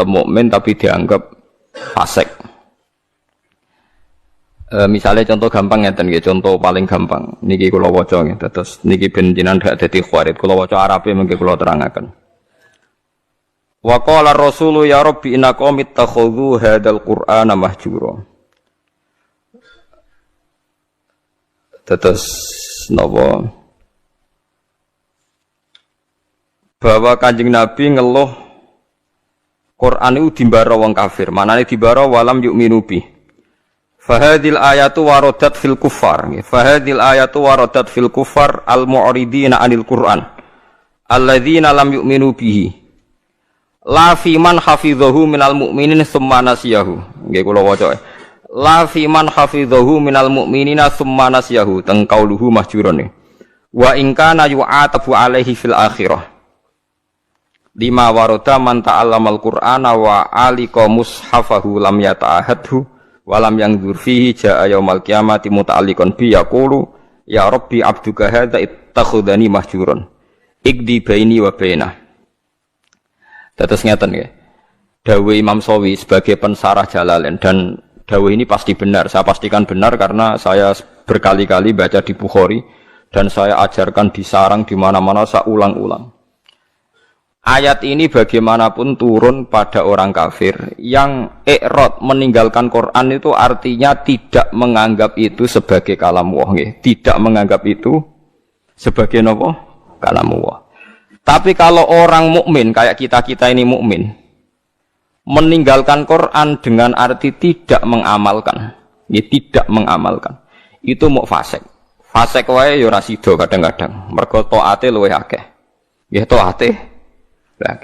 mukmin tapi dianggap fasik. Misalnya contoh gampang ngeten nggih, contoh paling gampang. Niki kula waca nggih, terus niki ben jenengan gak dadi khawarid. Kula waca Arabe mengke kula terangaken. Wa qala ar-rasulu ya rabbi inna qaumi ittakhadhu hadzal qur'ana mahjura. Terus napa? Bahwa Kanjeng Nabi ngeluh Quran itu dimbara wong kafir. Manane dimbara walam yu'minu bi. Fahadil ayatu waradat fil kuffar. Fahadil ayatu waradat fil kuffar al-mu'ridina 'anil Qur'an. Alladzina lam yu'minu bihi. La fi man hafidhahu minal mu'minin tsumma nasiyahu. Nggih kula waca. La fi man hafidhahu minal mu'minina tsumma nasiyahu. Teng qauluhu mahjuran. Wa in kana yu'atabu alaihi fil akhirah. Lima warada man ta'allamal Qur'ana wa alika mushafahu lam yata'ahadhu. Walam yang dzurfihi jaa yaumal qiyamati muta'alliqan bi yaqulu ya rabbi abduka hadza ittakhadhani mahjuran ikdi baini wa bainah. Terus ngeten nggih. Dawuh Imam Sawi sebagai pensarah Jalalain, dan dawuh ini pasti benar. Saya pastikan benar karena saya berkali-kali baca di Bukhari dan saya ajarkan di sarang di mana-mana, saya ulang-ulang. Ayat ini bagaimanapun turun pada orang kafir yang i'rad meninggalkan Quran itu artinya tidak menganggap itu sebagai kalamullah, tidak menganggap itu sebagai apa? Kalamullah. Tapi kalau orang mukmin kayak kita ini mukmin meninggalkan Quran dengan arti tidak mengamalkan, tidak mengamalkan, itu mau fasik. Fasik wae ya ora sida kadang-kadang. Mergo taate luwih akeh. Nggih taate.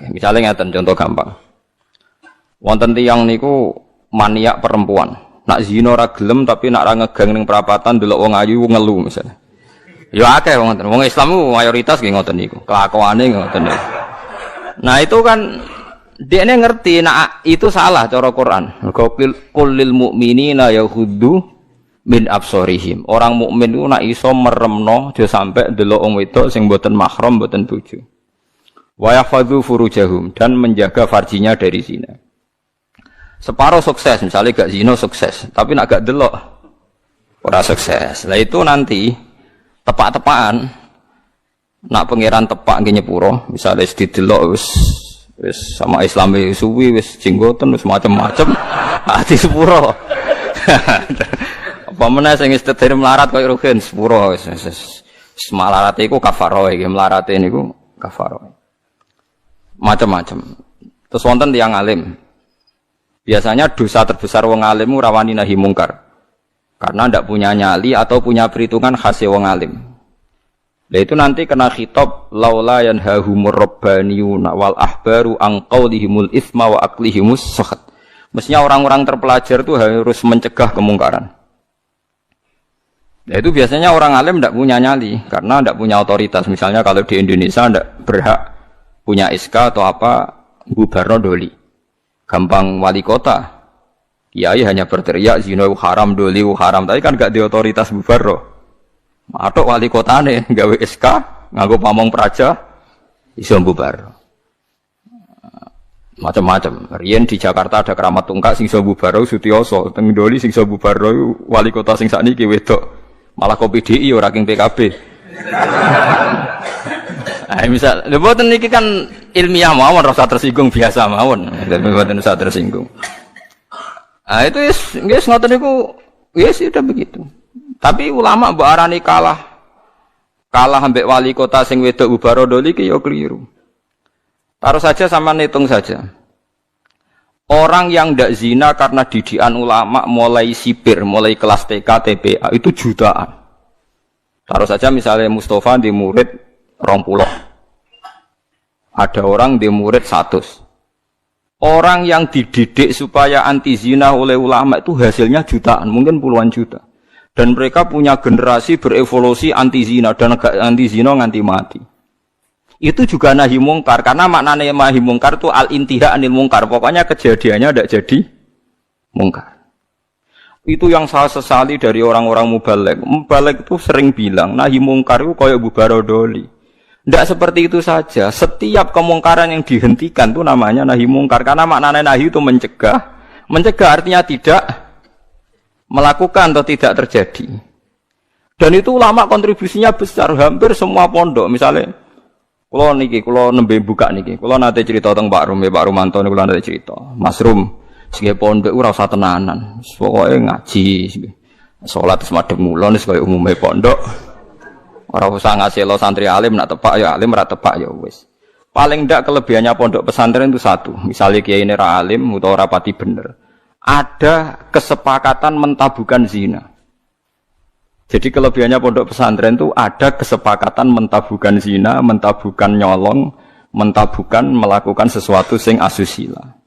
Misalnya ngeten contoh gampang. Wonten tiyang niku maniak perempuan. Nak zina ora gelem tapi nak ra ngegang ning perapatan delok wong ayu ngelu misalnya. Ya akeh wong ngoten. Wong Islam ku mayoritas nggih ngoten niku. Kelakuane ngoten niku. Nah itu kan dekne ngerti nak itu salah cara Quran. Qul lil mu'minina yaghuddu min absarihim. Orang mukmin ku nak iso meremno aja sampe delok wong wedok sing mboten mahram, mboten bojo. Wa yahfadzu furujahum, dan menjaga farjinya dari zina. Separuh sukses, misalnya gak zina sukses, tapi nak gak delok ora sukses. Lah itu nanti tepak-tepakan nak pangeran tepak nggih nyepuro, misalnya wis didelok wis sama Islami suwi wis jenggoten wis macam-macam ati sepuro. Apa meneh sing wis tetep melarat koyo rugen sepuro wis malarate iku kafaroh iki, melarate niku kafaroh. Macam-macam. Terus wonten tiyang alim. Biasanya dosa terbesar wong alim rawani nahi mungkar. Karena ndak punya nyali atau punya perhitungan khas wong alim. Lah itu nanti kena khitab laula yanhahumur rabbaniyuna wal ahbaru an qaulihimul itsma wa aqlihimus sakhat. Mestinya orang-orang terpelajar itu harus mencegah kemungkaran. Nah itu biasanya orang alim ndak punya nyali karena ndak punya otoritas. Misalnya kalau di Indonesia ndak berhak punya SK atau apa bubarno doli. Gampang wali kota. Kiai hanya berteriak zina haram, doli haram, tapi kan gak di otoritas bubarno. Matok wali kotane gawe SK, nganggo pamong praja iso bubarno. Macam-macam. Riyen di Jakarta ada keramat tungkak sing iso bubarno Sutioso, teng doli sing iso bubarno wali kota sing sakniki wedok. Malah kopi DI ora king PKB. Misal, mboten niki kan ilmiah mawon, rasa tersinggung biasa mawon. Mboten usah tersinggung. Itu wis ngoten niku, wis sudah begitu. Tapi ulama mbok arani kalah kalah ambek wali kota sing wedok ubarodoli ki ya keliru. Taruh saja sama hitung saja. Orang yang ndak zina karena didikan ulama mulai sipir, mulai kelas TK, TPA itu jutaan. Taruh saja misalnya Mustafa di murid 20. Ada orang di murid 100. Orang yang dididik supaya anti zina oleh ulama itu hasilnya jutaan, mungkin puluhan juta. Dan mereka punya generasi berevolusi anti zina dan anti zina nganti mati. Itu juga nahi mungkar, karena maknanya nahi mungkar itu al-intiha anil mungkar. Pokoknya kejadiannya tidak jadi mungkar. Itu yang saya sesali dari orang-orang mubaligh. Mubaligh itu sering bilang nahi mungkar itu kayak bubarodoli. Tidak seperti itu saja. Setiap kemungkaran yang dihentikan itu namanya nahi mungkar. Karena maknanya nahi itu mencegah. Mencegah artinya tidak melakukan atau tidak terjadi. Dan itu ulama kontribusinya besar. Hampir semua pondok. Misalnya, kalau nembe buka niki. Kalau nanti cerita tentang Pak Rum, Pak Rumanto, kalau nanti cerita. Mas Rum, sebagai pondok itu rasa tenanan. Pokoknya ngaji. Sholat semadep mulon, sebagai umumnya pondok. Orang usah ngasih lo santri alim nak tepak ya alim, ora tepak ya wis. Paling ndak kelebihannya pondok pesantren itu satu. Misalnya kiai ini ra alim utawa rapati bener. Ada kesepakatan mentabukan zina. Jadi kelebihannya pondok pesantren itu ada kesepakatan mentabukan zina, mentabukan nyolong, mentabukan melakukan sesuatu sing asusila.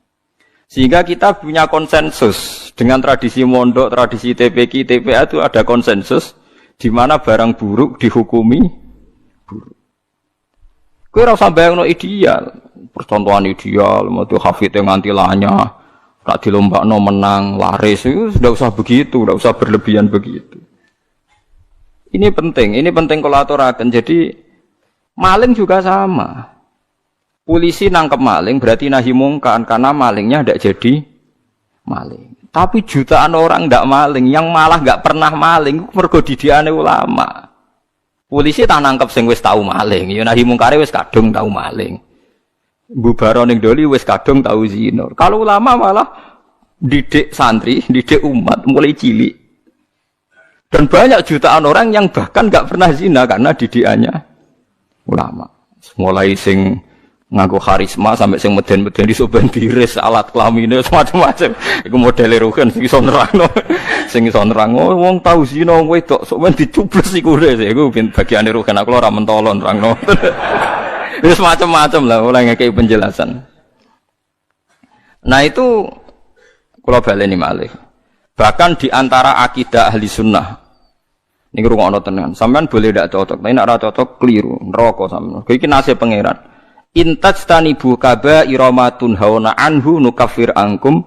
Sehingga kita punya konsensus dengan tradisi mondok, tradisi TPQ, TPA itu ada konsensus di mana barang buruk dihukumi buruk. Kowe ora usah bayangno ideal, percontohan ideal, modho hafidhe nganti lanya, rak dilombakno menang, laris, itu sudah usah begitu, sudah usah berlebihan begitu. Ini penting kalau aturaken. Jadi maling juga sama. Polisi nangkep maling berarti nahi mungkar karena malingnya tidak jadi maling. Tapi jutaan orang ndak maling, yang malah nggak pernah maling, mergo didikane ulama. Polisi tak nangkep sing wis tau maling, ya nahi mungkare wis kadung tau maling. Bubaro ning doli wis kadung tau zina. Kalau ulama malah didik santri, didik umat mulai cilik. Dan banyak jutaan orang yang bahkan nggak pernah zina karena didikannya ulama. Mulai sing nganggo karisma sampai sing meden-meden iso ben diris alat kelamine macam-macam. Iku modele rugen sing iso nerangno. Sing iso nerangno wong tau zina wedok sok men dicubles iku iku bagiane rugen aku ora mentolo nerangno. Wis macam-macam lah oleh ngekeki penjelasan. Nah itu kula baleni malih. Bahkan di antara akidah ahli sunnah niku rungokno tenan. Sampeyan boleh ndak cocok, tapi nek ora cocok keliru, neraka sampeyan. Iki nasib pangeran. Intajtanibu kaba'ira ma tunhauna anhu nukaffir ankum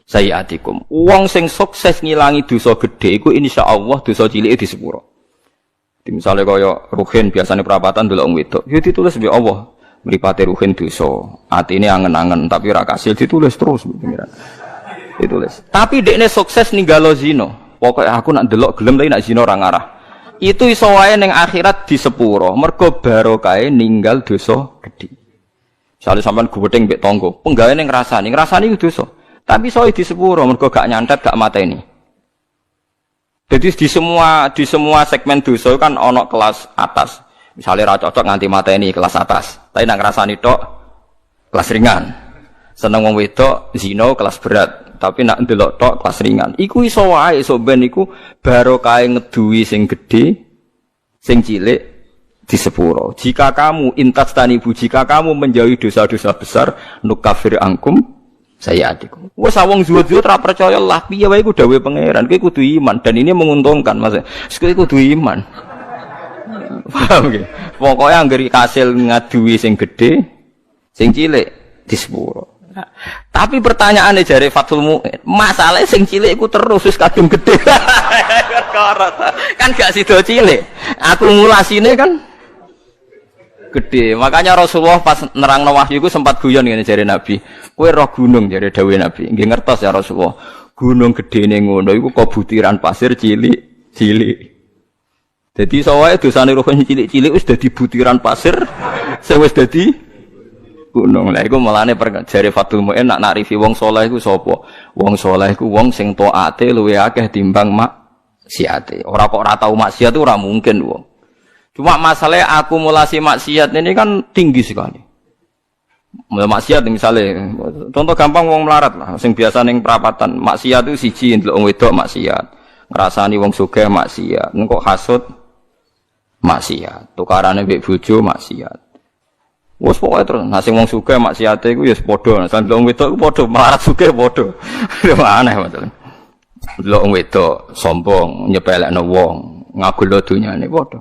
sayiatikum. Wong sing sukses ngilangi dosa gedhe iku insyaallah dosa cilike disepuro. Misale kaya ruhin biasane perapatan delok wong wedok, ya ditulis mbek Allah, mripate ruhin dosa, atine angen-angen tapi ora kasil ditulis terus pengiran. Ditulis. Tapi dekne sukses ninggalo zina. Pokoke aku nak delok gelem tapi nak zina ora ngarah. Itu iso wae ning akhirat disepuro, mergo barokahe ninggal dosa gedhe. Misalnya sampean gubedeng mbek tangga, penggaweane ngrasani iku dosa. Tapi soal di sepuro mergo gak nyantet, gak mateni. Jadi di semua segmen dosa kan ana kelas atas. Misalnya ra cocok nganti mateni kelas atas. Tapi nak ngrasani tok kelas ringan. Seneng wong wedok zina kelas berat, tapi nak ndelok tok kelas ringan. Iku iso wae iso ben iku barokahe ngeduwi sing gedhe, sing cilik di sepuro. Jika kamu jika kamu menjauhi dosa-dosa besar, nukafir angkum sayiatikum. Wes wong zuhud ra percaya lah piye wae iku dawuhe pangeran. Kowe kudu iman dan ini menguntungkan Mas. Kowe kudu iman. Paham nggih? Pokoke anggere kasil ngaduwi sing gedhe, sing cilik di sepuro. Tapi pertanyaane jare Fathul Mu'in, masalah sing cilik iku terus wis kadung gedhe. Kan gak sida cilik. Akumulasinnya kan gede. Makanya Rasulullah pas nerangno wahyu iku sempat guyon ngene jare Nabi. Kowe roh gunung jare dawuh Nabi. Nggih ngertos ya Rasulullah. Gunung gedene ngono iku kok butiran pasir cilik-cilik. Dadi sawae dosane roh cilik-cilik wis dadi butiran pasir, sing wis dadi gunung. Lah iku melane jare Fathul Mu'in nak nakrifi wong saleh iku sapa? Wong saleh iku wong sing taate luwih akeh timbang maksiate. Ora kok ora tau maksiat ora mungkin wong. Cuma masalahnya akumulasi maksiat ini kan tinggi sekali. Maksiat misalnya, contoh gampang wong melarat lah, sing biasa ning perapatan, maksiat itu siji ndelok wong wedok maksiat, ngrasani wong sugih maksiat, engko hasud maksiat, tukarane mbek bojo maksiat. Wes pokoke terus, nah sing wong sugih maksiate iku ya padha, nah ndelok wong wedok iku padha, melarat sugih padha. Aneh masalah. Ndelok wong wedok sombong, nyepelekno wong, ngagulno dunyane padha.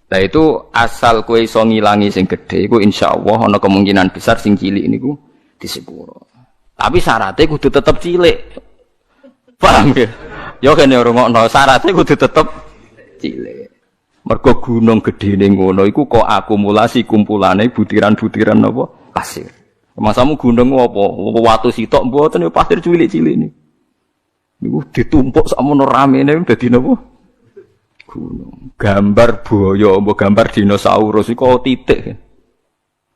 Nah itu asal kowe iso ngilangi sing gedhe iku insyaallah ana kemungkinan besar sing cilik niku disepuro. Tapi syaratnya kudu tetep cilik. Paham ya? Ya kene rungokno syaratnya kudu tetep cilik. Mergo gunung gedene ngono iku kok akumulasi kumpulane butiran-butiran napa pasir. Masamu gunung apa? Watu sitok mboten ya pasir cilik-cilik niku ditumpuk sakmono ramene dadi napa? Gunung. Gambar buaya, mbok gambar dinosaurus iku titik.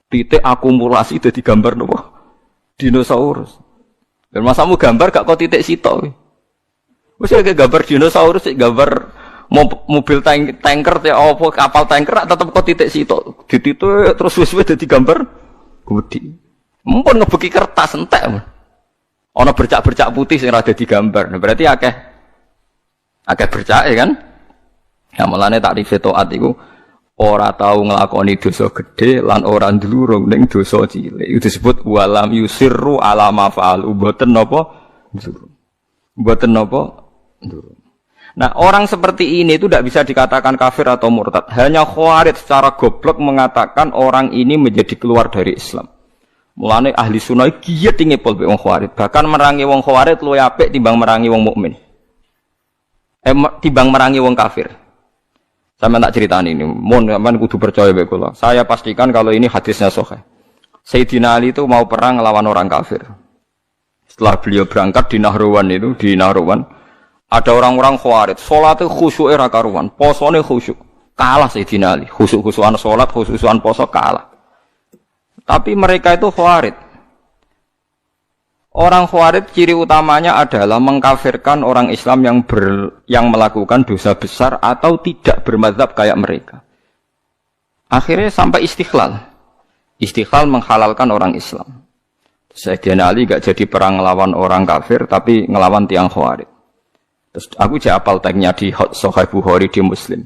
Titik akumulasi dadi gambar napa? Dinosaurus. Dan masamu gambar gak kok titik sitok. Wis ya gambar dinosaurus, gambar mobil tanker te apa kapal tanker tetep kok titik sitok. Dititik terus wis dadi gambar gede. Mumpun ngebeki kertas entek. Ana bercak-bercak putih sing ora dadi gambar. Nah, berarti akeh bercake kan? Ya mulane takrif taat iku ora tau nglakoni dosa gedhe lan ora ndlurung ning dosa cilik. Itu disebut walam yusirru ala ma fa'al. Mboten napa ndlurung. Mboten napa ndlurung. Nah, orang seperti ini itu tidak bisa dikatakan kafir atau murtad. Hanya Khawarij secara goblok mengatakan orang ini menjadi keluar dari Islam. Mulane ahli sunnah giat ngepol be wong Khawarij. Bahkan merangi wong Khawarij luwih apik timbang merangi wong mukmin. Timbang merangi wong kafir. Sama tak ceritani ini, mohon sampean kudu percaya bae kula. Saya pastikan kalau ini hadisnya sahih. Sayyidina Ali itu mau perang melawan orang kafir. Setelah beliau berangkat di Nahrawan ada orang-orang Khawarij, salatnya khusyuk ra karuan, posone khusyuk. Kalah Sayyidina Ali, khusyuk-khusyukan salat, khusyuk-khusyukan poso kalah. Tapi mereka itu Khawarij. Orang Khawarij ciri utamanya adalah mengkafirkan orang Islam yang melakukan dosa besar atau tidak bermadzhab kayak mereka. Akhirnya sampai istighlal. Istighlal menghalalkan orang Islam. Sayyidina Ali gak jadi perang ngelawan orang kafir tapi ngelawan tiang Khawarij. Terus aku apal tagnya di Sahih Bukhari di Muslim.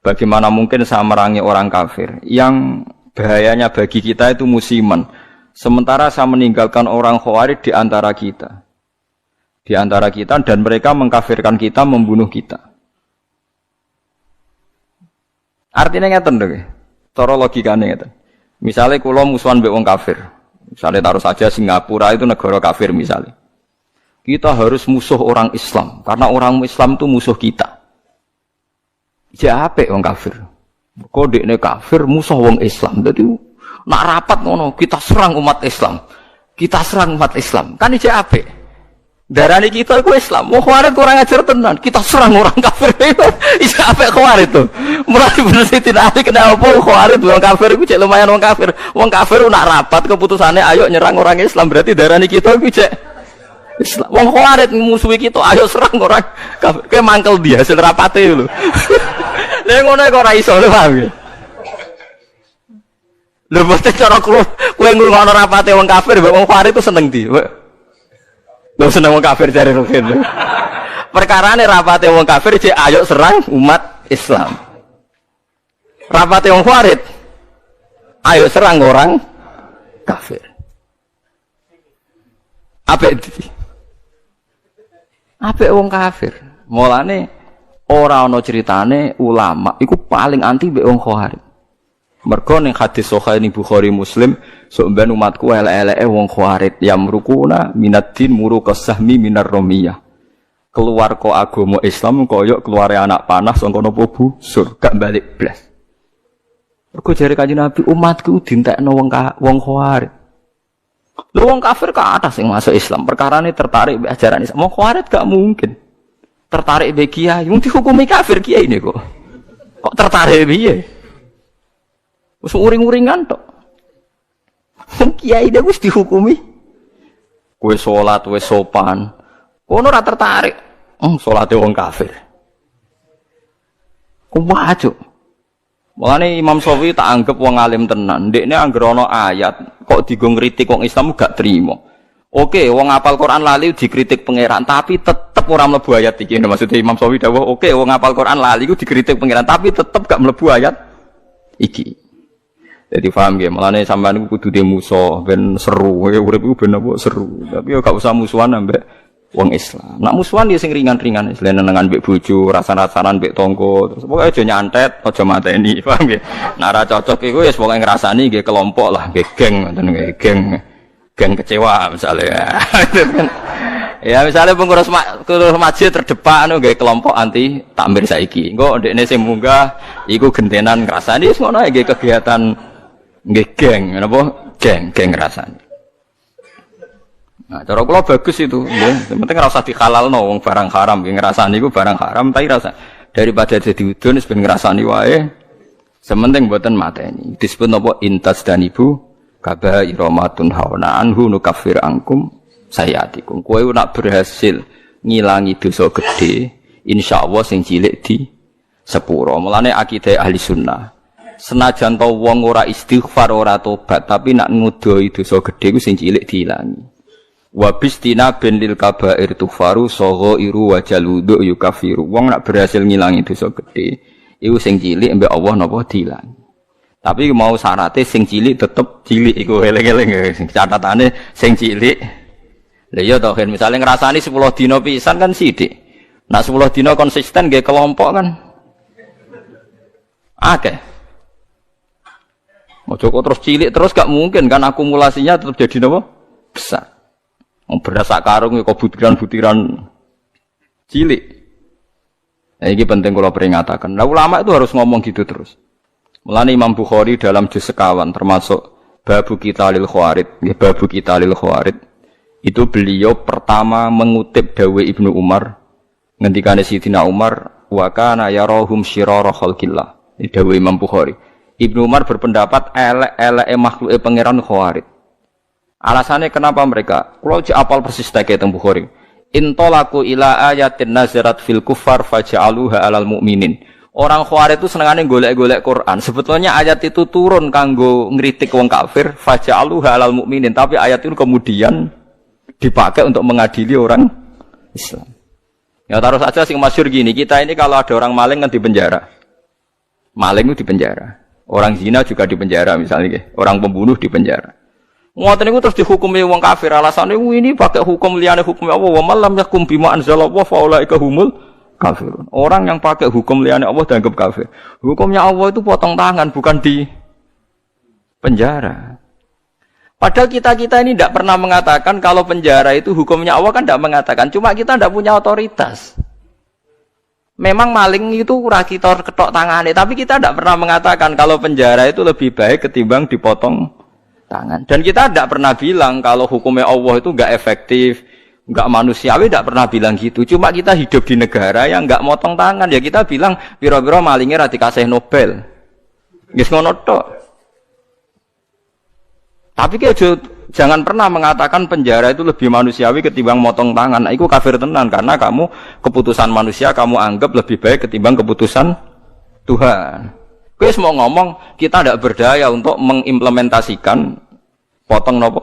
Bagaimana mungkin saya merangi orang kafir yang bahayanya bagi kita itu musiman. Sementara saya meninggalkan orang Khawarij di antara kita. Di antara kita dan mereka mengkafirkan kita, membunuh kita. Artinya ngeten lho. Cara logikane ngeten. Misalnya kula musuhan mbek wong kafir. Misalnya taruh saja Singapura itu negara kafir misalnya. Kita harus musuh orang Islam karena orang Islam itu musuh kita. Ya apik wong kafir. Kodekne kafir musuh wong Islam. Dadi nak rapat ngono, kita serang umat Islam. Kita serang umat Islam. Kan iki apik. Darani kita iku Islam. Wong Khawarij kurang ajar tenan. Kita serang orang kafir. Iki apik Khawarij to. Mulai bener Sayyidina Ali kenapa Khawarij wong kafir iku cek lumayan wong kafir. Wong kafir nak rapat keputusane ayo nyerang orang Islam. Berarti darani kita iku cek Islam. Wong Khawarij musuhi kita, ayo serang orang kafir. Kayak mangkel dia hasil rapate lho. Lah ngono kok ora iso lho, paham ya? Lho mesti cara kowe ngrungokno rapate wong kafir mbek wong Khawarij itu seneng ndi? Lho seneng wong kafir jare Rukin. Perkarane rapate wong kafir cek ayo serang umat Islam. Rapate wong Khawarij ayo serang orang kafir. Apik wong kafir. Mulane ora ana critane ulama iku paling anti mbek wong Khawarij. Mergo ning hadis sahih ning Bukhari Muslim, sok ben umatku elek-eleke wong Khawarij yamrukuna minaddin muruqas sahmi minar ramiyah. Keluar kok agama Islam koyo keluare anak panah saka napa busur, gak balik blas. Mergo jare Kanjeng Nabi umatku dintekno wong Khawarij. Lho wong kafir ka atas sing masuk Islam, perkarane tertarik mbek ajaran Islam. Wong Khawarij gak mungkin tertarik mbek kiai, mung dihukumi kafir kiai ini kok. Kok tertarik piye? Wis uring-uringan tok. Kiai dia wis dihukumi. Kowe salat wis sopan. Ono ora tertarik. Salate wong kafir. Kuwajuk. Mulane Imam Syafi'i tak anggap wong alim tenan. Ndekne anggere ana ayat kok digo ngritik wong Islam gak trimo. Oke, wong apal Quran lali dikritik pangeran, tapi tetep ora mlebu ayat iki. Maksudnya Imam Syafi'i dawuh, oke wong apal Quran lali iku dikritik pangeran, tapi tetep gak mlebu ayat iki. Jadi paham ya, mulane sampean iku kudu musuh ben seru, urip iku ben apa seru. Tapi yo gak usah musuhan ambek wong Islam. Nak musuhan ya sing ringan-ringan, senengan mbek bojo, rasa-rasanan mbek tangga, terus pokoke aja nyantet, aja mateni, paham ya. Nek ora cocok iku ya pokoke ngrasani nggih kelompok lah, nggih geng, ngoten nggih geng kecewa misalnya. Ya misalnya pengurus masjid terdepan nggih kelompok anti takmir saiki. Engko ndekne sing munggah iku gentenan ngrasani wis ngono nggih kegiatan nggih geng, napa? Geng ngrasani. Nah, cara kula bagus itu, ya. Yang penting rasa dihalalno wong barang haram, nggih ngrasani iku barang haram, tapi rasa daripada jadi udun wis ben ngrasani wae. Sementing mboten mateni. Disebut napa intas dan ibu kabaira matun hauna anhu nukaffir angkum sayatikum. Kowe nak berhasil ngilangi dosa gedhe, insyaallah sing cilik di sepuro. Mulane akidah ahli sunnah. Senajan to wong ora istighfar ora tobat, tapi nak ngudoi dosa gedhe ku sing cilik diilangi. Wa bistina bin lil kabair tufaru saghairu wa jaludu yukafiru. Wong nak berhasil ngilangi dosa gedhe iku sing cilik mbek Allah napa diilangi. Tapi mau syaratnya sing cilik tetep cilik iku eling-eling catatane sing cilik. Lha iya to kan misale ngrasani 10 dina pisan kan sithik. Nak 10 dina konsisten nggih kelompok kan akeh. Ojo kok terus cilik terus gak mungkin kan akumulasinya tetap jadi napa? Besar. Beras sak karung kok butiran-butiran cilik. Nah, ini penting kalau peringatakan. Nah, ulama itu harus ngomong gitu terus. Mulane Imam Bukhari dalam juz sekawan termasuk babu qitalil khawarid, ya babu qitalil khawarid. Itu beliau pertama mengutip dawuh Ibnu Umar ngendikane Sidina Umar wa kana yarahum syirara khalqillah. Ini dawuh Imam Bukhari. Ibnu Umar berpendapat elek-eleke makhluke pangeran khawarid. Alasannya kenapa mereka? Kalau apal persis teke teng Bukhari. Intolaku ila ayatin nazarat fil kufar faja'aluha alal mu'minin. Orang khawarij itu senengane golek-golek Quran. Sebetulnya ayat itu turun kanggo ngritik wong kafir, faja'aluha alal mu'minin, tapi ayat itu kemudian dipakai untuk mengadili orang Islam. Ya taruh saja sing masyhur gini, kita ini kalau ada orang maling kan di penjara. Maling itu di penjara. Orang zina juga di penjara misalnya, orang pembunuh di penjara. Ngoten niku terus dihukumi wong kafir alasane ini pakai hukum liyane hukum Allah wa malam yakum bima anzalallahu fa ulaika humul kafirun. Orang yang pakai hukum liyane Allah dianggap kafir. Hukumnya Allah itu potong tangan bukan di penjara. Padahal kita ini tidak pernah mengatakan kalau penjara itu hukumnya Allah kan tidak mengatakan. Cuma kita tidak punya otoritas. Memang maling itu ora kita ketok tangane, tapi kita tidak pernah mengatakan kalau penjara itu lebih baik ketimbang dipotong tangan. Dan kita tidak pernah bilang kalau hukumnya Allah itu enggak efektif, enggak manusiawi, tidak pernah bilang gitu. Cuma kita hidup di negara yang enggak motong tangan, ya kita bilang pira-pira malingnya ra dikasih Nobel. Wis ngono tok. Tapi jangan pernah mengatakan penjara itu lebih manusiawi ketimbang motong tangan. Nah, itu kafir tenan karena kamu keputusan manusia kamu anggap lebih baik ketimbang keputusan Tuhan. Kowe mau ngomong kita tidak berdaya untuk mengimplementasikan potong nopo.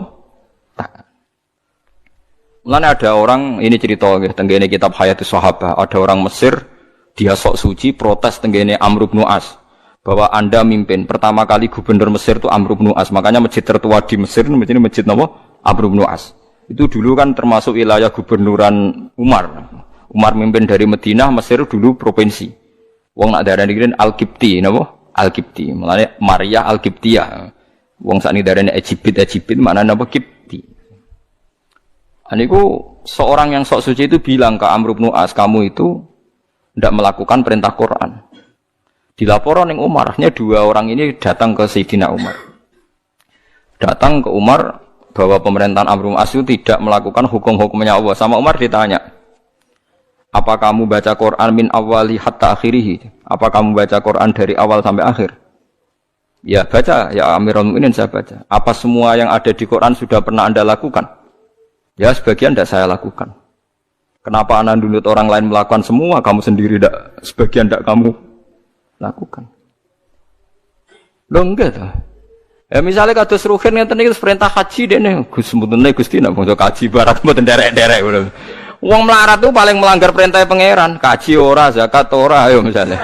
Mulane ada orang ini cerita nggih tenggene kitab Hayatus Sahabah, ada orang Mesir dia sok suci protes tenggene Amr bin As bahwa Anda mimpin pertama kali gubernur Mesir itu Amr bin As, makanya masjid tertua di Mesir ini masjid nopo Amr bin As. Itu dulu kan termasuk wilayah gubernuran Umar. Umar mimpin dari Madinah, Mesir dulu provinsi. Wong nak darani Al-Qibti napa? Al-Qibti, mulane Maria Al-Qibtiyah. Wong sakniki darane Egypt maknane apa Qibti. Aniku seorang yang sok suci itu bilang ke Amr bin As, kamu itu tidak melakukan perintah Quran. Dilaporan ning Umar, hanya 2 orang ini datang ke Sayyidina Umar. Datang ke Umar bahwa pemerintahan Amr bin As itu tidak melakukan hukum-hukumnya Allah. Sama Umar ditanya, apa kamu baca Quran min awali hatta akhirih? Apa kamu baca Quran dari awal sampai akhir? Ya baca, ya Amirul Mukminin saya baca. Apa semua yang ada di Quran sudah pernah Anda lakukan? Ya sebagian tidak saya lakukan. Kenapa Anda nuntut orang lain melakukan semua, kamu sendiri tidak, sebagian tidak kamu lakukan? Lho enggak to. Ya misalnya kados Ruhin ngeten iki perintah haji dene Gus mboten Gusti nek bangsa kaji barang mboten derek-derek ngono. Wong melarat itu paling melanggar perintah pangeran, kaji ora, zakat ora ayo misalnya.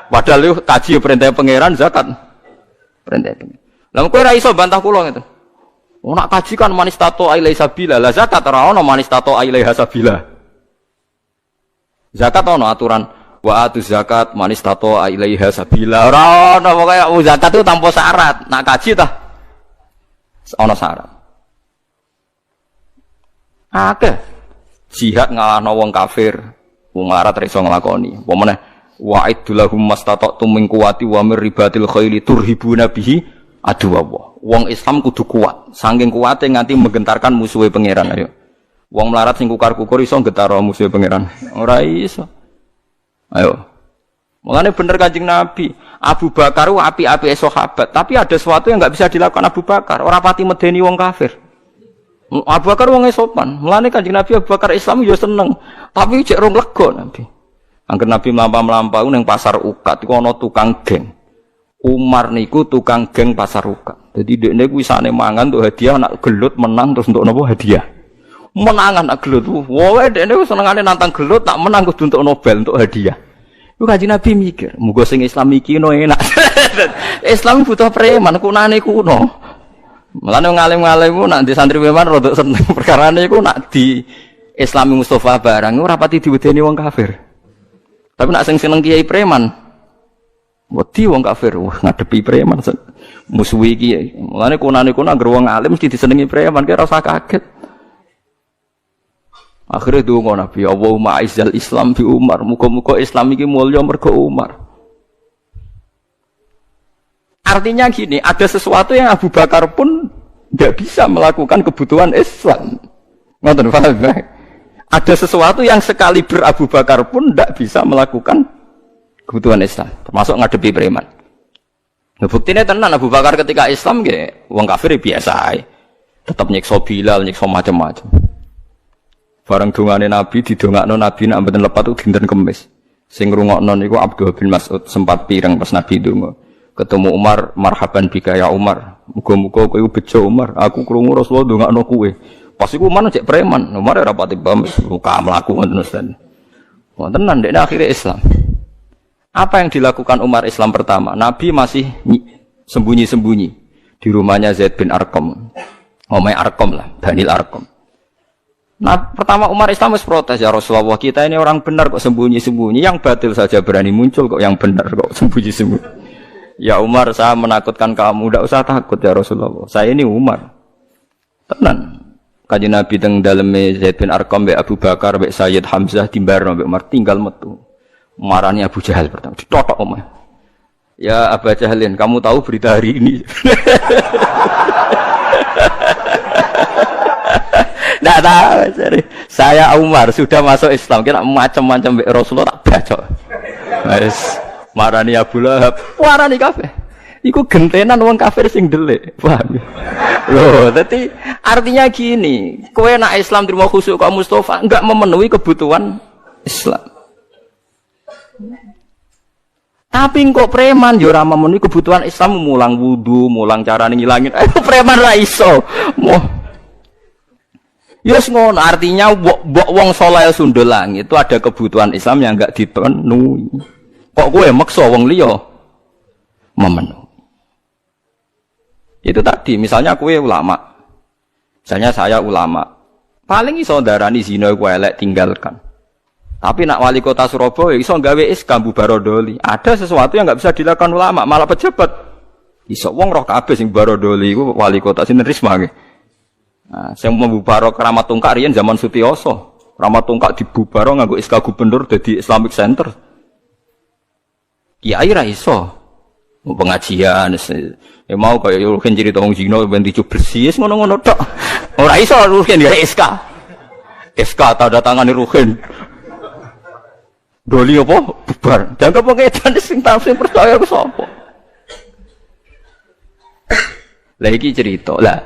Padahal itu kaji perintah pangeran, zakat perintah pangeran. Lah kowe ora iso bantah kula ngeten. Wong nak kaji kan manis tato ilaihi sabila, lah zakat ora ono manis tato ilaihi sabila. Zakat ono aturan wa atu zakat manis tato ilaiha sabila. Ora ono pokoke zakat itu tanpa syarat. Nak kaji tah ono syarat. Akeh jihad ngalahno wong kafir, wong larat iso nglakoni. Apa meneh wa'idulahum mastata'tum min quwwati wa mir ribatil khaili turhibuna bihi aduwallah. Wong Islam kudu kuat, saking kuwate nganti menggentarkan musuhe pangeran ayo. Wong melarat sing kukar-kukur iso nggetaro musuhe pangeran. Ora iso. Ayo. Mulane bener Kanjeng Nabi, Abu Bakar ku api-api sahabat, tapi ada sesuatu yang enggak bisa dilakukan Abu Bakar, ora pati medeni wong kafir. Abu Bakar wong sopan. Mulane Kanjeng Nabi Abu Bakar Islam yo seneng, tapi cek rong lega Nabi. Angger Nabi mlampah-mlampah ning pasar Ukat iku ana tukang geng. Umar niku tukang geng pasar Ukat. Dadi dekne ku isane mangan untuk hadiah nak gelut menang terus untuk napa hadiah. Menangan nak gelut. Wowe dekne ku senengane nantang gelut tak menang kudu untuk Nobel untuk hadiah. Iku Kanjeng Nabi mikir, muga sing Islam iki no enak. Islam butuh preman kunane kuno. Mulane ngalim-ngalim ku nak di santri preman rada seneng perkarane iku nak di Islami Mustafa barang ora pati diwedeni wong kafir. Tapi nak sing seneng kiai preman wedi wong kafir, wah ngadepi preman musuh iki. Mulane kunane kuno anggere wong alim mesti disenengi preman, kira ora usah kaget. Akhirnya donga Nabi, Allahumma aizzal Islam bi Umar. Muga-muga Islam iki mulya mergo Umar. Artinya gini, ada sesuatu yang Abu Bakar pun tidak bisa melakukan kebutuhan Islam. Ngoten paham ya? Ada sesuatu yang sekaliber Abu Bakar pun tidak bisa melakukan kebutuhan Islam, termasuk ngadepi preman. Nah, buktinya tenan Abu Bakar ketika Islam nggih wong kafir biasa ae. Tetap nyiksa Bilal, nyiksa macam-macam. Barang dongane Nabi didongakno Nabi nek mboten lepat dinten Kamis. Sing ngrungokno niku Abdullah bin Mas'ud sempat pireng pas Nabi donga. Ketemu Umar, marhaban bika ya Umar. Muga-muga kowe bejo Umar, aku krungu Rasulullah ndongakno kowe. Pas iku Umar cek preman, Umar ora pati paham muka mlaku ngoten Ustaz. Wonten nang dekne akhire Islam. Apa yang dilakukan Umar Islam pertama? Nabi masih sembunyi-sembunyi di rumahnya Zaid bin Arqam. Omai Arqam lah, Banil Arqam. Nah, pertama Umar Islam harus protes, ya Rasulullah, kita ini orang benar kok sembunyi-sembunyi, yang batil saja berani muncul kok yang benar kok sembunyi-sembunyi. Ya Umar, saya menakutkan kamu, tidak usah takut ya Rasulullah, saya ini Umar. Tenan. Kanjeng Nabi teng daleme Zaid bin Arqam mbek Abu Bakar mbek Sayyid Hamzah timbarno mbek Umar tinggal metu. Marani Abu Jahal pertama ditotok Umar. Ya Abu Jahalin, kamu tahu berita hari ini? Tidak tahu, saya Umar sudah masuk Islam, kira macam-macam mbek Rasulullah tak bacok. Wes marani Abu Lahab, marani kafir. Iku gentenan wong kafir sing delik. Paham? Loh, dadi artinya gini, kowe nak Islam terima khusuk kok Mustafa enggak memenuhi kebutuhan Islam. Tapi kok preman yo ora memenuhi kebutuhan Islam, mulang wudu, mulang carane ngilangin. Preman ra iso. Yes ngono, artinya wong saleh sundul langit itu ada kebutuhan Islam yang enggak dipenuhi. Kok kowe maksa wong liya memenuhi. Itu tadi, misalnya kowe ulama. Misalnya saya ulama. Paling iso ndarani zina kowe elek tinggalkan. Tapi nak wali kota Surabaya iso gawe SK bubarodoli. Ada sesuatu yang enggak bisa dilakukan ulama, malah pejabat. Iso wong roh kabeh sing barodoli iku wali kota sinten Risma nggih. Nah, sing membubaro Keramat Tungkak riyen zaman Sutioso. Keramat Tungkak dibubaro nganggo SK gubernur dadi Islamic Center. Kiai ra iso. Pengajian ya mau kaya rugen cerita wong Cina ben dicu bersih ngono-ngono tok. Ora iso rugen ya SK. SK tanda tangane rugen. Doli apa bubar. Jangan pengedan sing tafsir percaya ku sapa. Lah iki cerita. Lah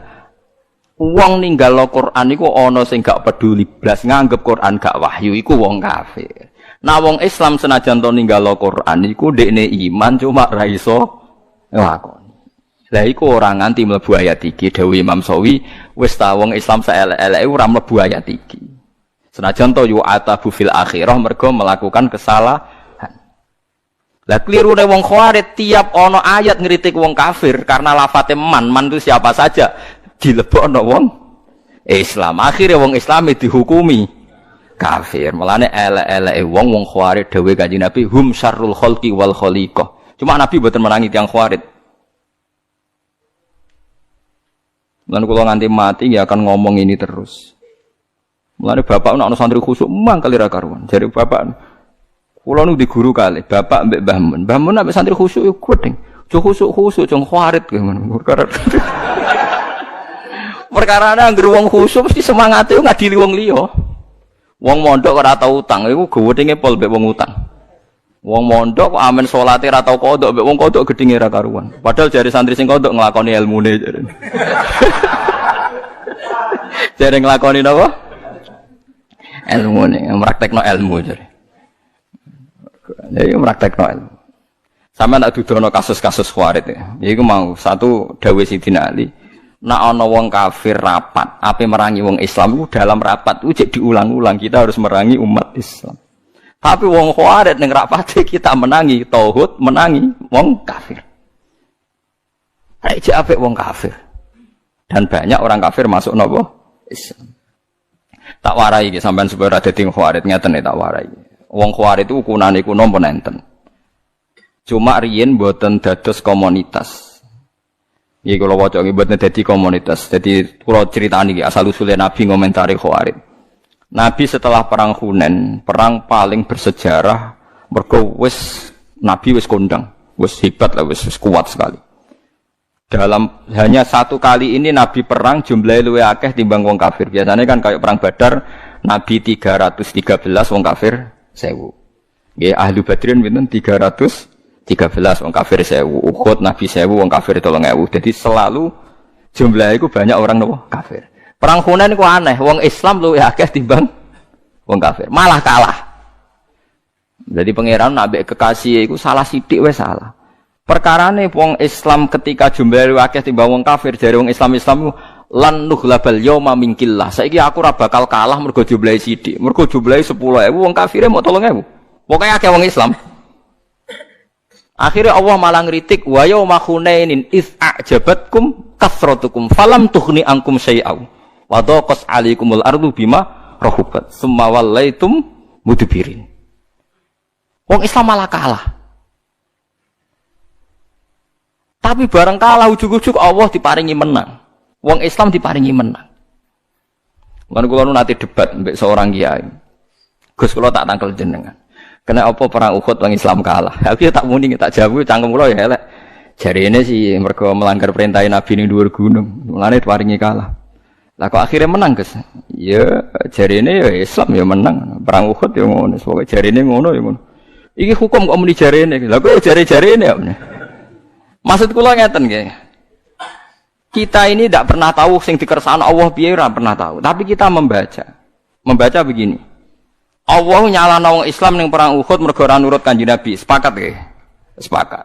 wong ninggal Al-Qur'an iku ana sing gak peduli blas nganggep Qur'an gak wahyu iku wong kafir. Nah wong Islam senajan to ninggal Al-Qur'an iku ndekne iman cuma ra iso nglakoni. Lah iku ora nganti mlebu ayat iki dawuh Imam Sawi wis ta wong Islam saelek-eleke ora mlebu ayat iki. Senajan to yu atabu fil akhirah mergo melakukan kesalahan. Lah klirune wong Khawarij tiap ana ayat ngritik wong kafir karena lafate man itu siapa saja dilebokno wong Islam. Akhire wong Islam dihukumi kafir. Mulane elek-eleke wong Khawarij dawuh Kanjeng Nabi hum syarrul khalqi wal khaliqah. Cuma Nabi mboten menangi tiyang Khawarij. Mulane kula nganti mati ya akan ngomong ini terus. Mulane bapak ana santri khusuk mangkali ra karuan. Jare bapak kula nu di guru kali, bapak mbek Mbah Mun. Mbah Mun ambek santri khusuk yo gedeng. Jo khusuk jong Khawarij ngono. Perkara anggere wong khusuk mesti semangate ngadili wong liya. Wong mondok ora tau utang iku gowedenge pol mbek wong utang. Wong mondok kok amen salate ora tau kodok mbek wong kodok gedhinge ra karuan. Padahal jare santri sing kodok nglakoni ilmune jare. Jare nglakoni napa? Ilmune, praktekno ilmu jare. Jadi praktekno ilmu. Sampeyan tak dudono kasus-kasus Khawarij ya. Iku mau satu dawuh Sidina Ali, nek ana wong kafir rapat, ape merangi wong Islam iku dalam rapat iku cek diulang-ulang kita harus merangi umat Islam. Tapi wong Khawarij ning rapate kita menangi tauhid, menangi wong kafir. Aja apik wong kafir. Dan banyak orang kafir masuk napa? Islam. Tak warai iki sampean supaya dadi Khawarij ngeten tak warai. Wong Khawarij itu ukunane iku napa nenten. Cuma riyen mboten dados komunitas. Iki kula waca iki mboten dadi komunitas. Dadi kula critani iki asal usule Nabi ngomentari Khawarij. Nabi setelah perang Hunain, perang paling bersejarah mergo wis Nabi wis kondang, wis hebat lah, wis kuat sekali. Dalam hanya satu kali ini Nabi perang jumlahnya luwih akeh timbang wong kafir. Biasanya kan kayak perang Badar Nabi 313 wong kafir 1000. Nggih ahli Badrin pinten 313 wong kafir 1000. Uhud Nabi 1000 wong kafir 3000. Jadi selalu jumlahnya itu banyak orang nopo kafir. Perang Hunain ku aneh, wong Islam luwih akeh timbang wong kafir, malah kalah. Jadi pangeran nabi kekasih iku salah sithik wis salah. Perkarane wong Islam ketika jumlahe luwih akeh timbang wong kafir, jare wong Islam lan nughlabal yauma min qillah. Saiki aku ora bakal kalah mergo jumlahe sithik. Mergo jumlahe 10.000, wong kafire mok 3.000. Pokoke akeh wong Islam. Akhirnya Allah malah ngritik wa yauma Hunainin iz a'jabatkum kasratukum falam tughni ankum syai'au. Wa daqas 'alaikumul ardu bima rahubat summa wallaitum mudbirin. Wong Islam malah kalah. Tapi bareng kalah ujug-ujug Allah diparingi menang. Wong Islam diparingi menang. Lan kula nu nate debat mbek seorang kiai. Gus kula tak tangkel jenengan. Kena apa perang Uhud wong Islam kalah. Aku ya tak muni tak jawab cangkem kula ya elek. Jarine sih mergo melanggar perintah Nabi ning dhuwur gunung. Mulane diparingi kalah. Lah kok akhirnya menang, Gus? Ya jarine ya Islam ya menang. Perang Uhud ya ngono, pokoke jarine ngono ya ngono. Iki hukum kok muni jarine. Lah kok jare-jarine ya. Maksud kula ngeten nggih. Kita ini tidak pernah tahu sing dikersakno Allah piye ora pernah tahu, tapi kita membaca. Membaca begini. Allah nyalano wong Islam ning perang Uhud mergo ora nurut Kanjeng Nabi. Sepakat nggih? Sepakat.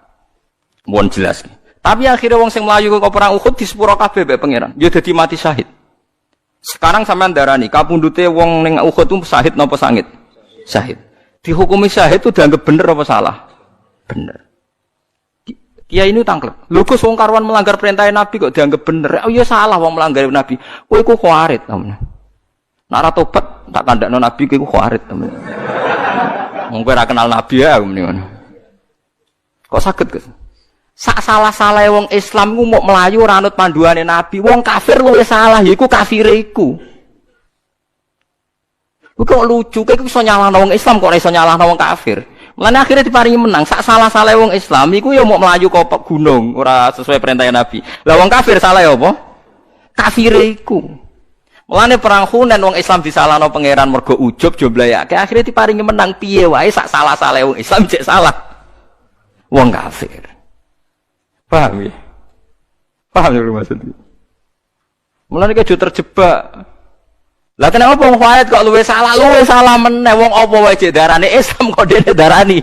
Mohon jelas. Tapi akhirnya wong sing mlayu kok perang Uhud di sepuro kabeh mbek pangeran. Ya dadi mati syahid. Sekarang sampean darani kapundhute wong ning Uhud itu syahid napa sangit? Syahid. Dihukumi syahid itu dianggap bener apa salah? Bener. Kiai ini tangklep. Lho Gus wong karuan melanggar perintah Nabi kok dianggap bener. Oh iya salah wong melanggar Nabi. Kowe iku Khawarij temen. Nek ora tobat tak kandakno Nabi kowe iku Khawarij temen. Wong kowe ora kenal Nabi ya mendingan. Kok saged Gus? Sak salah-salahe wong Islam ku mok melayu ora anut panduane Nabi. Wong kafir luwih salah, yaiku kafire iku. Kok lucu, kowe iso nyalahno wong Islam kok ora iso nyalahno wong kafir. Mulane akhirnya diparingi menang. Sak salah-salahe wong Islam iku ya mok melayu kok gunung, ora sesuai perintah Nabi. Lah wong kafir salah ya apa? Kafire iku. Mulane perang Hunain wong Islam disalahno pangeran mergo ujub jumlahe akeh. Akhirnya diparingi menang piye wae sak salah-salahe wong Islam cek salah. Wong kafir. Paham ya? Paham ya maksudnya? Mulane kaya terjebak. Lah kenapa wong Khawarij kok luwih salah meneh wong apa wae cek darane Islam kok dene darani.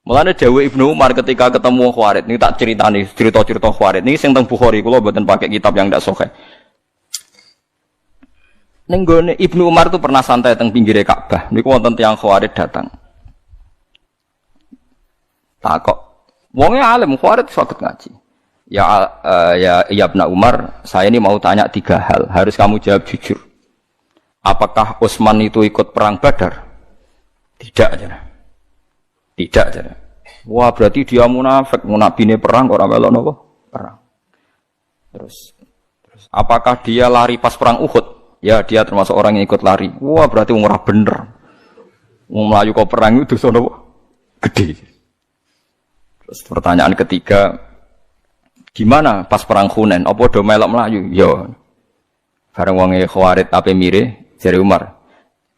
Mulane dawuh Ibnu Umar ketika ketemu Khawarij, ini tak ceritani, cerita-cerita Khawarij. Ini sing teng Bukhari, kula mboten pakai kitab yang ndak sahih. Ning gone Ibnu Umar itu pernah santai teng pinggire Ka'bah. Niku wonten tiyang Khawarij datang. Takok, wonge alim Khawarij saged ngaji. Ya Ibnu Umar, saya ini mau tanya 3 hal, harus kamu jawab jujur. Apakah Utsman itu ikut perang Badar? Tidak aja. Tidak aja. Wah, berarti dia munafik, munafine perang ora melok napa? Perang. Terus apakah dia lari pas perang Uhud? Ya, dia termasuk orang yang ikut lari. Wah, berarti ora bener. Wong mlayu kok perang itu dosa napa? Gede. Terus pertanyaan ketiga, gimana pas perang Hunain? Apa do melok mlayu? Ya. Bareng wong Khawarij ape mire jare Umar.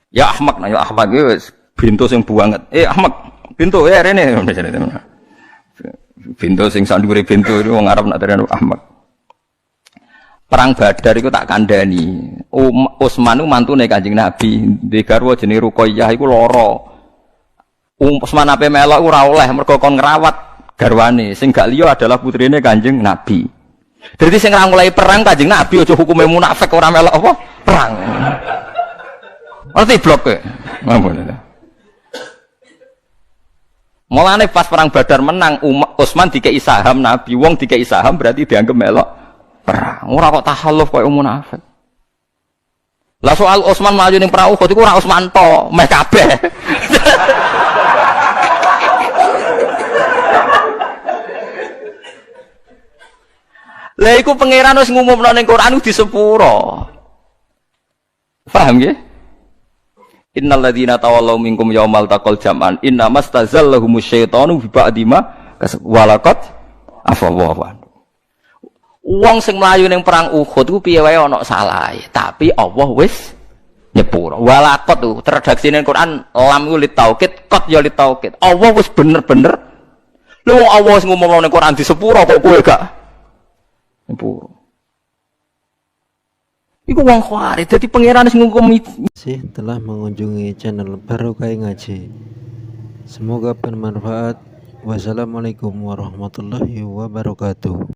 Ya Ahmad, ya Ahmad wis bintu sing buanget. Ahmad, bintu rene. Bintu sing sandure bintu itu wong Arab nak terane Ahmad. Perang Badar iku tak kandhani. Utsman ku mantune Kanjeng Nabi, ndek garwa jenenge Ruqayyah iku lara. Utsman ape melok ora oleh mergo kon ngrawat garwane. Sing gak liya adalah putrine Kanjeng Nabi. Dadi sing ra mulai perang Kanjeng Nabi aja hukume munafik ora melok apa? Perang. Ngerti blok kowe? Mampun. Mulane pas perang Badar menang, Utsman dikei saham Nabi, wong dikei saham berarti dianggap melok perang. Ora kok tahalluf koyo munafik. Lah soal Utsman maju ning perang Uhud iku ora Utsman to, meh kabeh. Lah iku pangeran wis ngumumno ning Quran di sepuro. Paham nggih? Innal ladzina tawallaw minkum yaumal taqal jam'an innamastazallahum syaitanu bi ba'di ma walaqad afallahu anhu. Wong sing mlayu ning perang Uhud ku piye wae ana salahe, tapi Allah wis nyepuro. Walaqad tu redaksine Quran lam ku li taukid, qad ya li taukid. Allah wis bener-bener. Lha wong Allah wis ngomong ning Quran di sepuro kok kowe gak nyepuro. Iku wong Khawarij dadi pangeran sing nghukum telah mengunjungi channel Barokah Ngaji. Semoga bermanfaat. Wassalamualaikum warahmatullahi wabarakatuh.